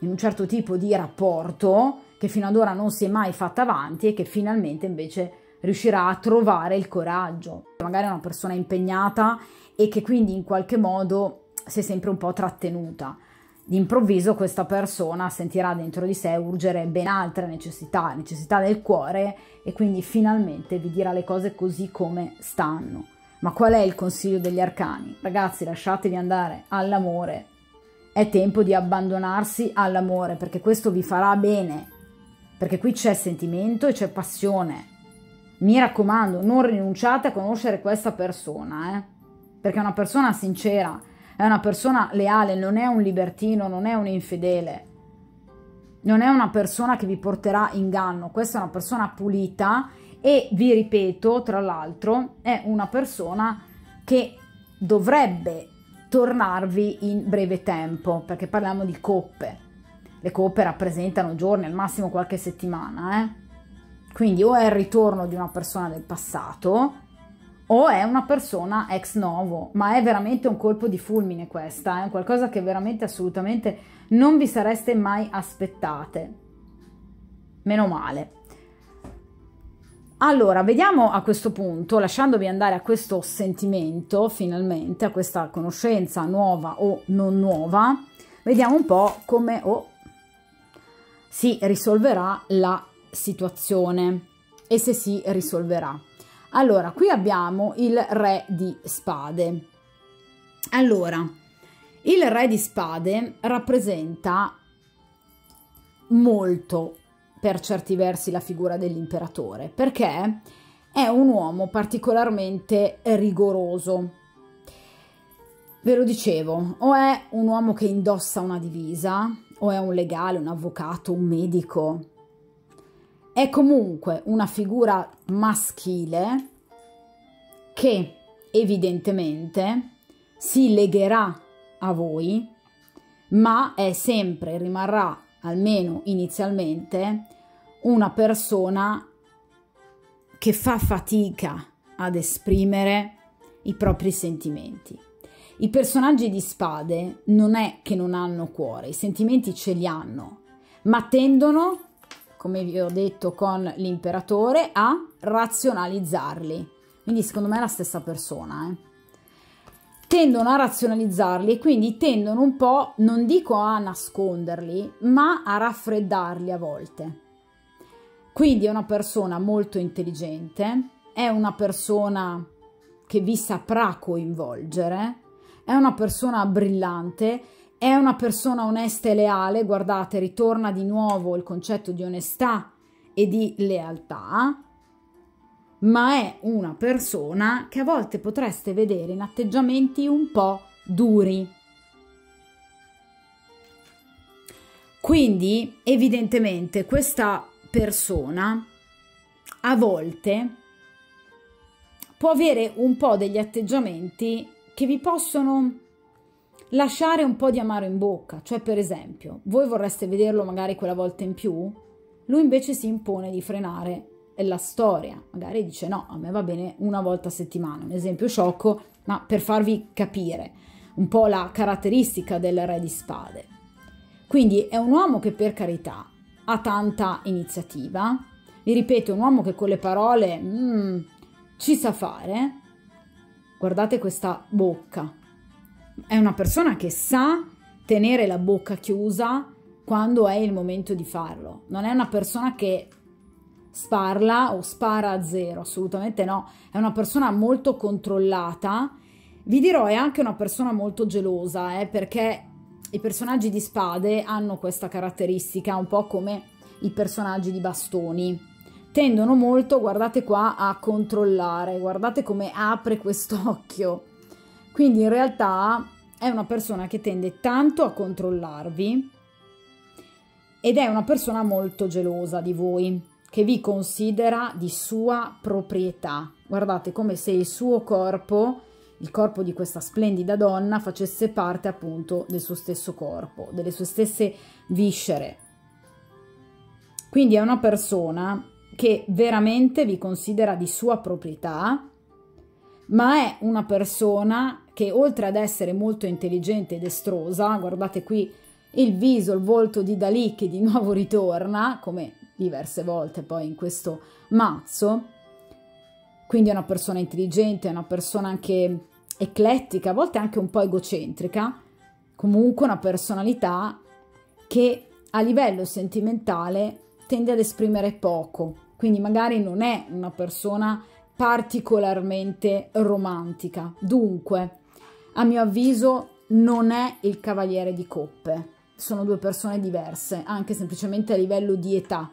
[SPEAKER 1] in un certo tipo di rapporto, che fino ad ora non si è mai fatta avanti e che finalmente invece riuscirà a trovare il coraggio. Magari è una persona impegnata e che quindi in qualche modo si è sempre un po' trattenuta. D'improvviso questa persona sentirà dentro di sé urgere ben altre necessità del cuore, e quindi finalmente vi dirà le cose così come stanno. Ma qual è il consiglio degli arcani? Ragazzi, lasciatevi andare all'amore. È tempo di abbandonarsi all'amore, perché questo vi farà bene, perché qui c'è sentimento e c'è passione. Mi raccomando, non rinunciate a conoscere questa persona, perché è una persona sincera, è una persona leale, non è un libertino, non è un infedele, non è una persona che vi porterà inganno, questa è una persona pulita e vi ripeto, tra l'altro, è una persona che dovrebbe tornarvi in breve tempo, perché parliamo di coppe. Le coppe rappresentano giorni, al massimo qualche settimana, Quindi o è il ritorno di una persona del passato, o è una persona ex novo, ma è veramente un colpo di fulmine questa, è qualcosa che veramente assolutamente non vi sareste mai aspettate. Meno male. Allora, vediamo a questo punto, lasciandovi andare a questo sentimento, finalmente, a questa conoscenza nuova o non nuova, vediamo un po' come si risolverà la situazione e se si risolverà. Allora, qui abbiamo il re di spade. Allora, il re di spade rappresenta molto, per certi versi, la figura dell'imperatore, perché è un uomo particolarmente rigoroso. ve lo dicevo, o è un uomo che indossa una divisa, o è un legale, un avvocato, un medico. È comunque una figura maschile che evidentemente si legherà a voi, ma è sempre, rimarrà almeno inizialmente, una persona che fa fatica ad esprimere i propri sentimenti. I personaggi di spade non è che non hanno cuore, i sentimenti ce li hanno, ma tendono, come vi ho detto con l'imperatore, a razionalizzarli. Quindi secondo me è la stessa persona, tendono a razionalizzarli e quindi tendono un po', non dico a nasconderli, ma a raffreddarli a volte. Quindi è una persona molto intelligente, è una persona che vi saprà coinvolgere, è una persona brillante, è una persona onesta e leale. Guardate, ritorna di nuovo il concetto di onestà e di lealtà, ma è una persona che a volte potreste vedere in atteggiamenti un po' duri. Quindi evidentemente questa persona a volte può avere un po' degli atteggiamenti che vi possono lasciare un po' di amaro in bocca. Cioè, per esempio, voi vorreste vederlo magari quella volta in più, lui invece si impone di frenare la storia, magari dice no, a me va bene una volta a settimana, un esempio sciocco, ma per farvi capire un po' la caratteristica del re di spade. Quindi è un uomo che, per carità, ha tanta iniziativa, vi ripeto, è un uomo che con le parole ci sa fare. Guardate questa bocca, è una persona che sa tenere la bocca chiusa quando è il momento di farlo, non è una persona che sparla o spara a zero, assolutamente no, è una persona molto controllata. Vi dirò, è anche una persona molto gelosa, perché i personaggi di spade hanno questa caratteristica, un po' come i personaggi di bastoni, tendono molto, guardate qua, a controllare, guardate come apre quest'occhio. Quindi in realtà è una persona che tende tanto a controllarvi ed è una persona molto gelosa di voi, che vi considera di sua proprietà. Guardate, come se il suo corpo, il corpo di questa splendida donna, facesse parte appunto del suo stesso corpo, delle sue stesse viscere. Quindi è una persona che veramente vi considera di sua proprietà, ma è una persona che, oltre ad essere molto intelligente ed estrosa, guardate qui il viso, il volto di Dalì che di nuovo ritorna, come diverse volte poi in questo mazzo, quindi è una persona intelligente, è una persona anche eclettica, a volte anche un po' egocentrica, comunque una personalità che a livello sentimentale tende ad esprimere poco, quindi magari non è una persona particolarmente romantica. Dunque, a mio avviso, non è il cavaliere di coppe, sono due persone diverse, anche semplicemente a livello di età.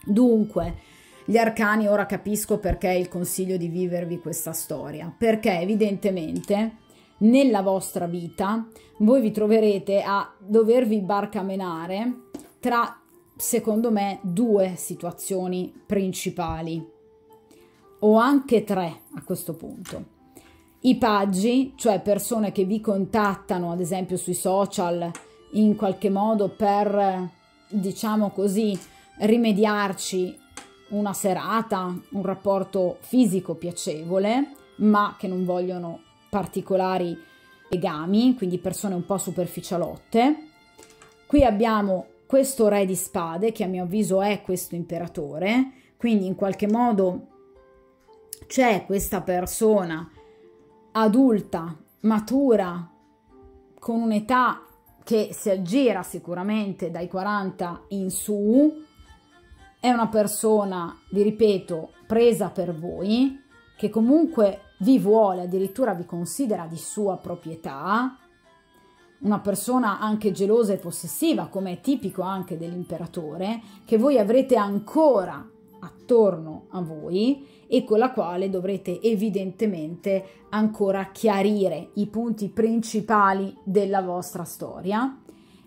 [SPEAKER 1] Dunque, gli arcani, ora capisco perché il consiglio di vivervi questa storia, perché evidentemente nella vostra vita voi vi troverete a dovervi barcamenare tra, secondo me, due situazioni principali, o anche tre a questo punto. I paggi, cioè persone che vi contattano ad esempio sui social in qualche modo per, diciamo così, rimediarci una serata, un rapporto fisico piacevole, ma che non vogliono particolari legami, quindi persone un po' superficialotte. Qui abbiamo questo re di spade, che a mio avviso è questo imperatore, quindi in qualche modo c'è questa persona adulta, matura, con un'età che si aggira sicuramente dai 40 in su. È una persona, vi ripeto, presa per voi, che comunque vi vuole, addirittura vi considera di sua proprietà, una persona anche gelosa e possessiva, come è tipico anche dell'imperatore, che voi avrete ancora attorno a voi e con la quale dovrete evidentemente ancora chiarire i punti principali della vostra storia.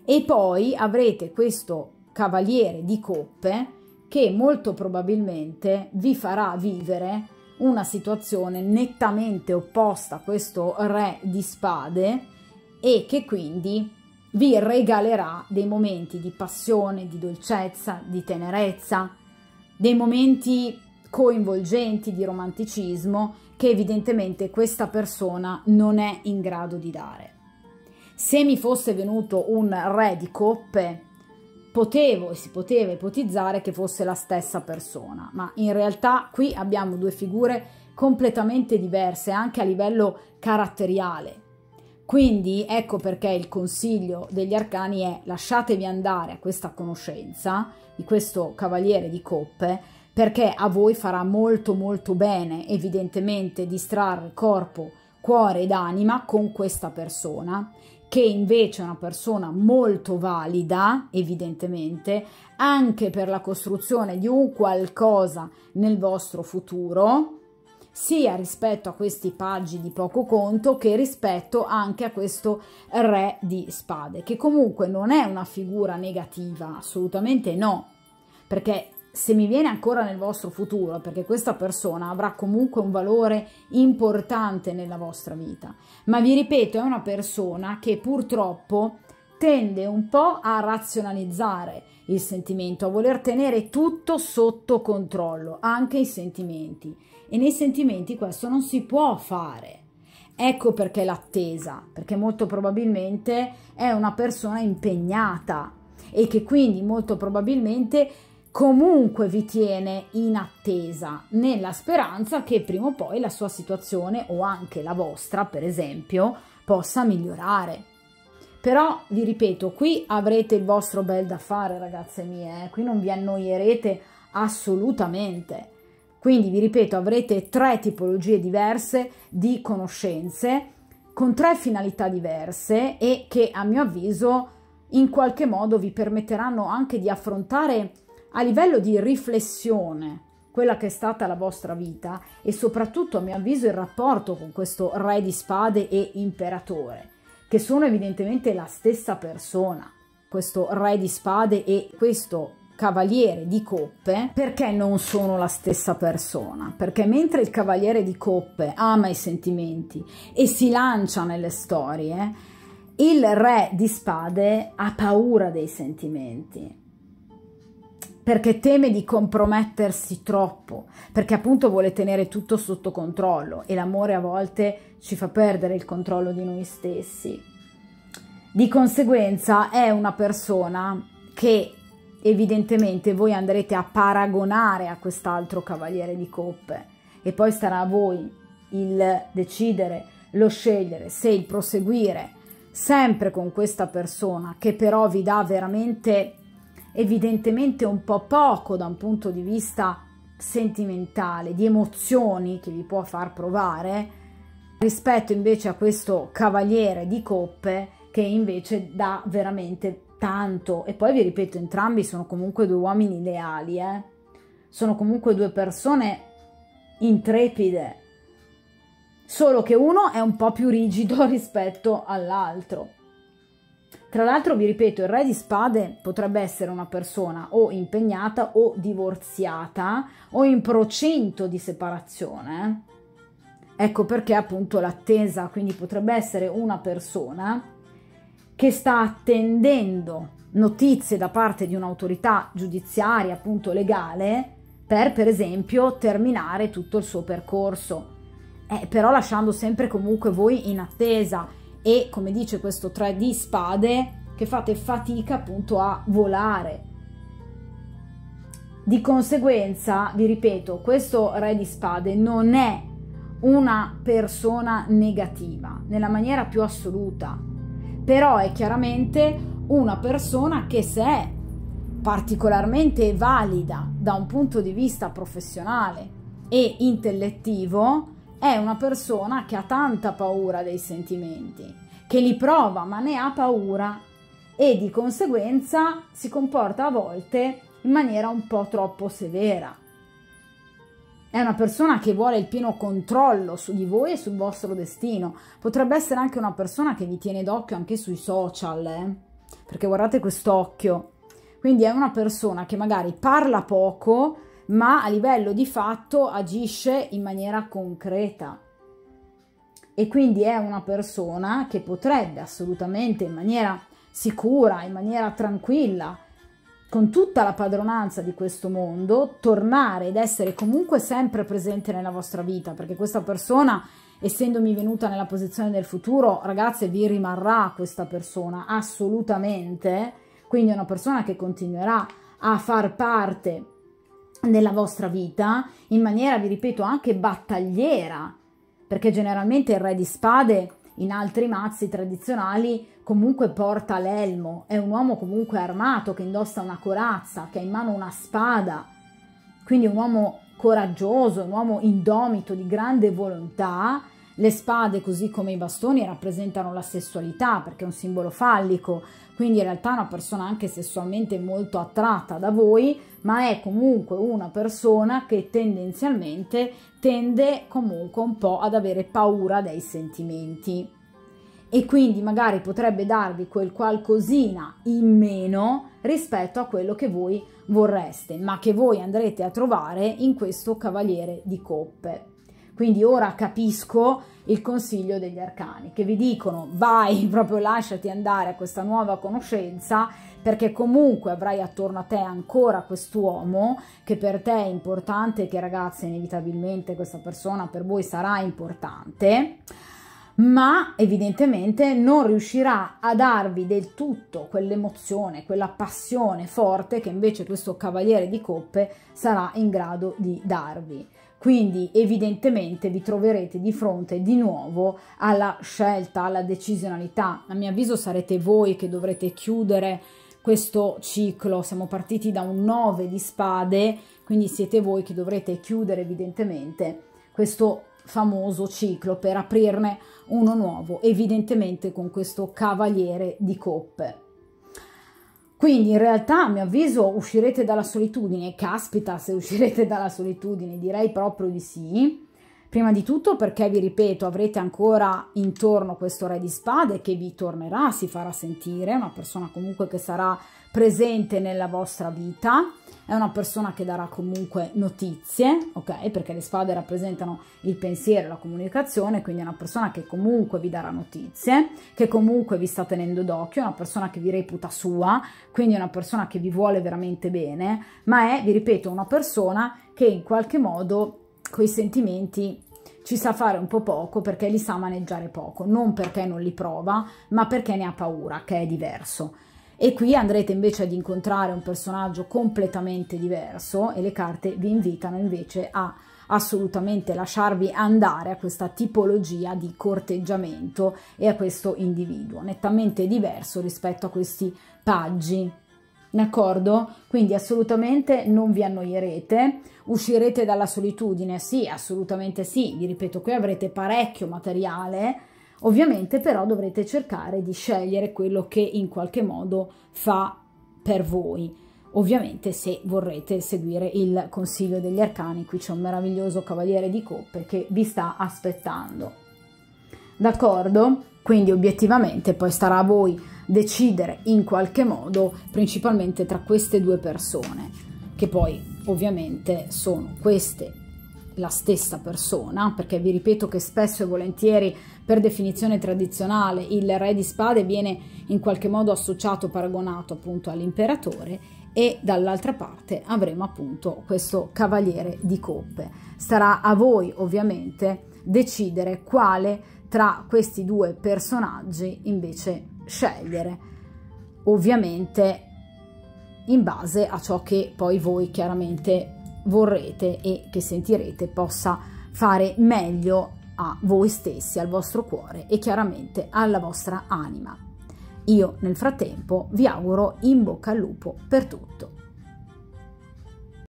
[SPEAKER 1] E poi avrete questo cavaliere di coppe che molto probabilmente vi farà vivere una situazione nettamente opposta a questo re di spade e che quindi vi regalerà dei momenti di passione, di dolcezza, di tenerezza, dei momenti coinvolgenti di romanticismo che evidentemente questa persona non è in grado di dare. Se mi fosse venuto un re di coppe, si poteva ipotizzare che fosse la stessa persona, ma in realtà qui abbiamo due figure completamente diverse anche a livello caratteriale. Quindi ecco perché il consiglio degli arcani è: lasciatevi andare a questa conoscenza di questo cavaliere di coppe, perché a voi farà molto molto bene evidentemente distrarre corpo, cuore ed anima con questa persona, che invece è una persona molto valida, evidentemente, anche per la costruzione di un qualcosa nel vostro futuro, sia rispetto a questi paggi di poco conto che rispetto anche a questo re di spade, che comunque non è una figura negativa, assolutamente no, perché se mi viene ancora nel vostro futuro, perché questa persona avrà comunque un valore importante nella vostra vita, ma vi ripeto, è una persona che purtroppo tende un po' a razionalizzare il sentimento, a voler tenere tutto sotto controllo, anche i sentimenti, e nei sentimenti questo non si può fare. Ecco perché l'attesa, perché molto probabilmente è una persona impegnata e che quindi molto probabilmente comunque vi tiene in attesa, nella speranza che prima o poi la sua situazione o anche la vostra, per esempio, possa migliorare. Però vi ripeto, qui avrete il vostro bel da fare, ragazze mie, qui non vi annoierete assolutamente. Quindi vi ripeto, avrete 3 tipologie diverse di conoscenze con 3 finalità diverse e che a mio avviso in qualche modo vi permetteranno anche di affrontare a livello di riflessione quella che è stata la vostra vita e soprattutto a mio avviso il rapporto con questo re di spade e imperatore, che sono evidentemente la stessa persona, questo re di spade e questo cavaliere di coppe. Perché non sono la stessa persona? Perché mentre il cavaliere di coppe ama i sentimenti e si lancia nelle storie, il re di spade ha paura dei sentimenti, perché teme di compromettersi troppo, perché appunto vuole tenere tutto sotto controllo e l'amore a volte ci fa perdere il controllo di noi stessi. Di conseguenza è una persona che evidentemente voi andrete a paragonare a quest'altro cavaliere di coppe e poi starà a voi il decidere, lo scegliere, se il proseguire sempre con questa persona che però vi dà veramente evidentemente un po' poco da un punto di vista sentimentale, di emozioni che vi può far provare, rispetto invece a questo cavaliere di coppe che invece dà veramente tanto. E poi vi ripeto, entrambi sono comunque 2 uomini leali, sono comunque 2 persone intrepide, solo che uno è un po' più rigido rispetto all'altro. Tra l'altro vi ripeto, il re di spade potrebbe essere una persona o impegnata o divorziata o in procinto di separazione. Ecco perché appunto l'attesa, quindi potrebbe essere una persona che sta attendendo notizie da parte di un'autorità giudiziaria, appunto legale, per esempio terminare tutto il suo percorso, però lasciando sempre comunque voi in attesa. E come dice questo 3 di spade, che fate fatica appunto a volare. Di conseguenza, vi ripeto, questo re di spade non è una persona negativa nella maniera più assoluta, però è chiaramente una persona che, se è particolarmente valida da un punto di vista professionale e intellettivo, è una persona che ha tanta paura dei sentimenti, che li prova ma ne ha paura e di conseguenza si comporta a volte in maniera un po' troppo severa. È una persona che vuole il pieno controllo su di voi e sul vostro destino. Potrebbe essere anche una persona che vi tiene d'occhio anche sui social, perché guardate quest'occhio. Quindi è una persona che magari parla poco, ma a livello di fatto agisce in maniera concreta. E quindi è una persona che potrebbe assolutamente in maniera sicura, in maniera tranquilla, con tutta la padronanza di questo mondo, tornare ed essere comunque sempre presente nella vostra vita, perché questa persona, essendomi venuta nella posizione del futuro, ragazze, vi rimarrà questa persona, assolutamente. Quindi è una persona che continuerà a far parte della vostra vita in maniera, vi ripeto, anche battagliera, perché generalmente il re di spade in altri mazzi tradizionali comunque porta l'elmo, è un uomo comunque armato che indossa una corazza, che ha in mano una spada, quindi un uomo coraggioso, un uomo indomito, di grande volontà. Le spade, così come i bastoni, rappresentano la sessualità, perché è un simbolo fallico, quindi in realtà è una persona anche sessualmente molto attratta da voi, ma è comunque una persona che tendenzialmente tende comunque un po' ad avere paura dei sentimenti, e quindi magari potrebbe darvi quel qualcosina in meno rispetto a quello che voi vorreste, ma che voi andrete a trovare in questo cavaliere di coppe. Quindi ora capisco il consiglio degli arcani, che vi dicono: vai, proprio lasciati andare a questa nuova conoscenza, perché comunque avrai attorno a te ancora quest'uomo che per te è importante, che, ragazze, inevitabilmente questa persona per voi sarà importante, ma evidentemente non riuscirà a darvi del tutto quell'emozione, quella passione forte che invece questo cavaliere di coppe sarà in grado di darvi. Quindi evidentemente vi troverete di fronte di nuovo alla scelta, alla decisionalità. A mio avviso sarete voi che dovrete chiudere questo ciclo. Siamo partiti da un 9 di spade, quindi siete voi che dovrete chiudere evidentemente questo famoso ciclo per aprirne uno nuovo, evidentemente con questo cavaliere di coppe. Quindi in realtà, a mio avviso, uscirete dalla solitudine. Caspita, se uscirete dalla solitudine, direi proprio di sì. Prima di tutto perché, vi ripeto, avrete ancora intorno questo re di spade che vi tornerà, si farà sentire, una persona comunque che sarà presente nella vostra vita, è una persona che darà comunque notizie, ok? Perché le spade rappresentano il pensiero e la comunicazione, quindi è una persona che comunque vi darà notizie, che comunque vi sta tenendo d'occhio, è una persona che vi reputa sua, quindi è una persona che vi vuole veramente bene, ma è, vi ripeto, una persona che in qualche modo coi sentimenti ci sa fare un po' poco, perché li sa maneggiare poco, non perché non li prova, ma perché ne ha paura, che è diverso. E qui andrete invece ad incontrare un personaggio completamente diverso e le carte vi invitano invece a assolutamente lasciarvi andare a questa tipologia di corteggiamento e a questo individuo, nettamente diverso rispetto a questi paggi. D'accordo? Quindi assolutamente non vi annoierete, uscirete dalla solitudine, sì, assolutamente sì, vi ripeto, qui avrete parecchio materiale, ovviamente però dovrete cercare di scegliere quello che in qualche modo fa per voi, ovviamente se vorrete seguire il consiglio degli arcani. Qui c'è un meraviglioso cavaliere di coppe che vi sta aspettando, d'accordo? Quindi obiettivamente poi starà a voi decidere in qualche modo, principalmente tra queste due persone, che poi ovviamente sono queste la stessa persona, perché vi ripeto che spesso e volentieri per definizione tradizionale il re di spade viene in qualche modo associato, paragonato appunto all'imperatore, e dall'altra parte avremo appunto questo cavaliere di coppe. Starà a voi ovviamente decidere quale tra questi due personaggi invece scegliere, ovviamente in base a ciò che poi voi chiaramente vorrete e che sentirete possa fare meglio a voi stessi, al vostro cuore e chiaramente alla vostra anima. Io nel frattempo vi auguro in bocca al lupo per tutto.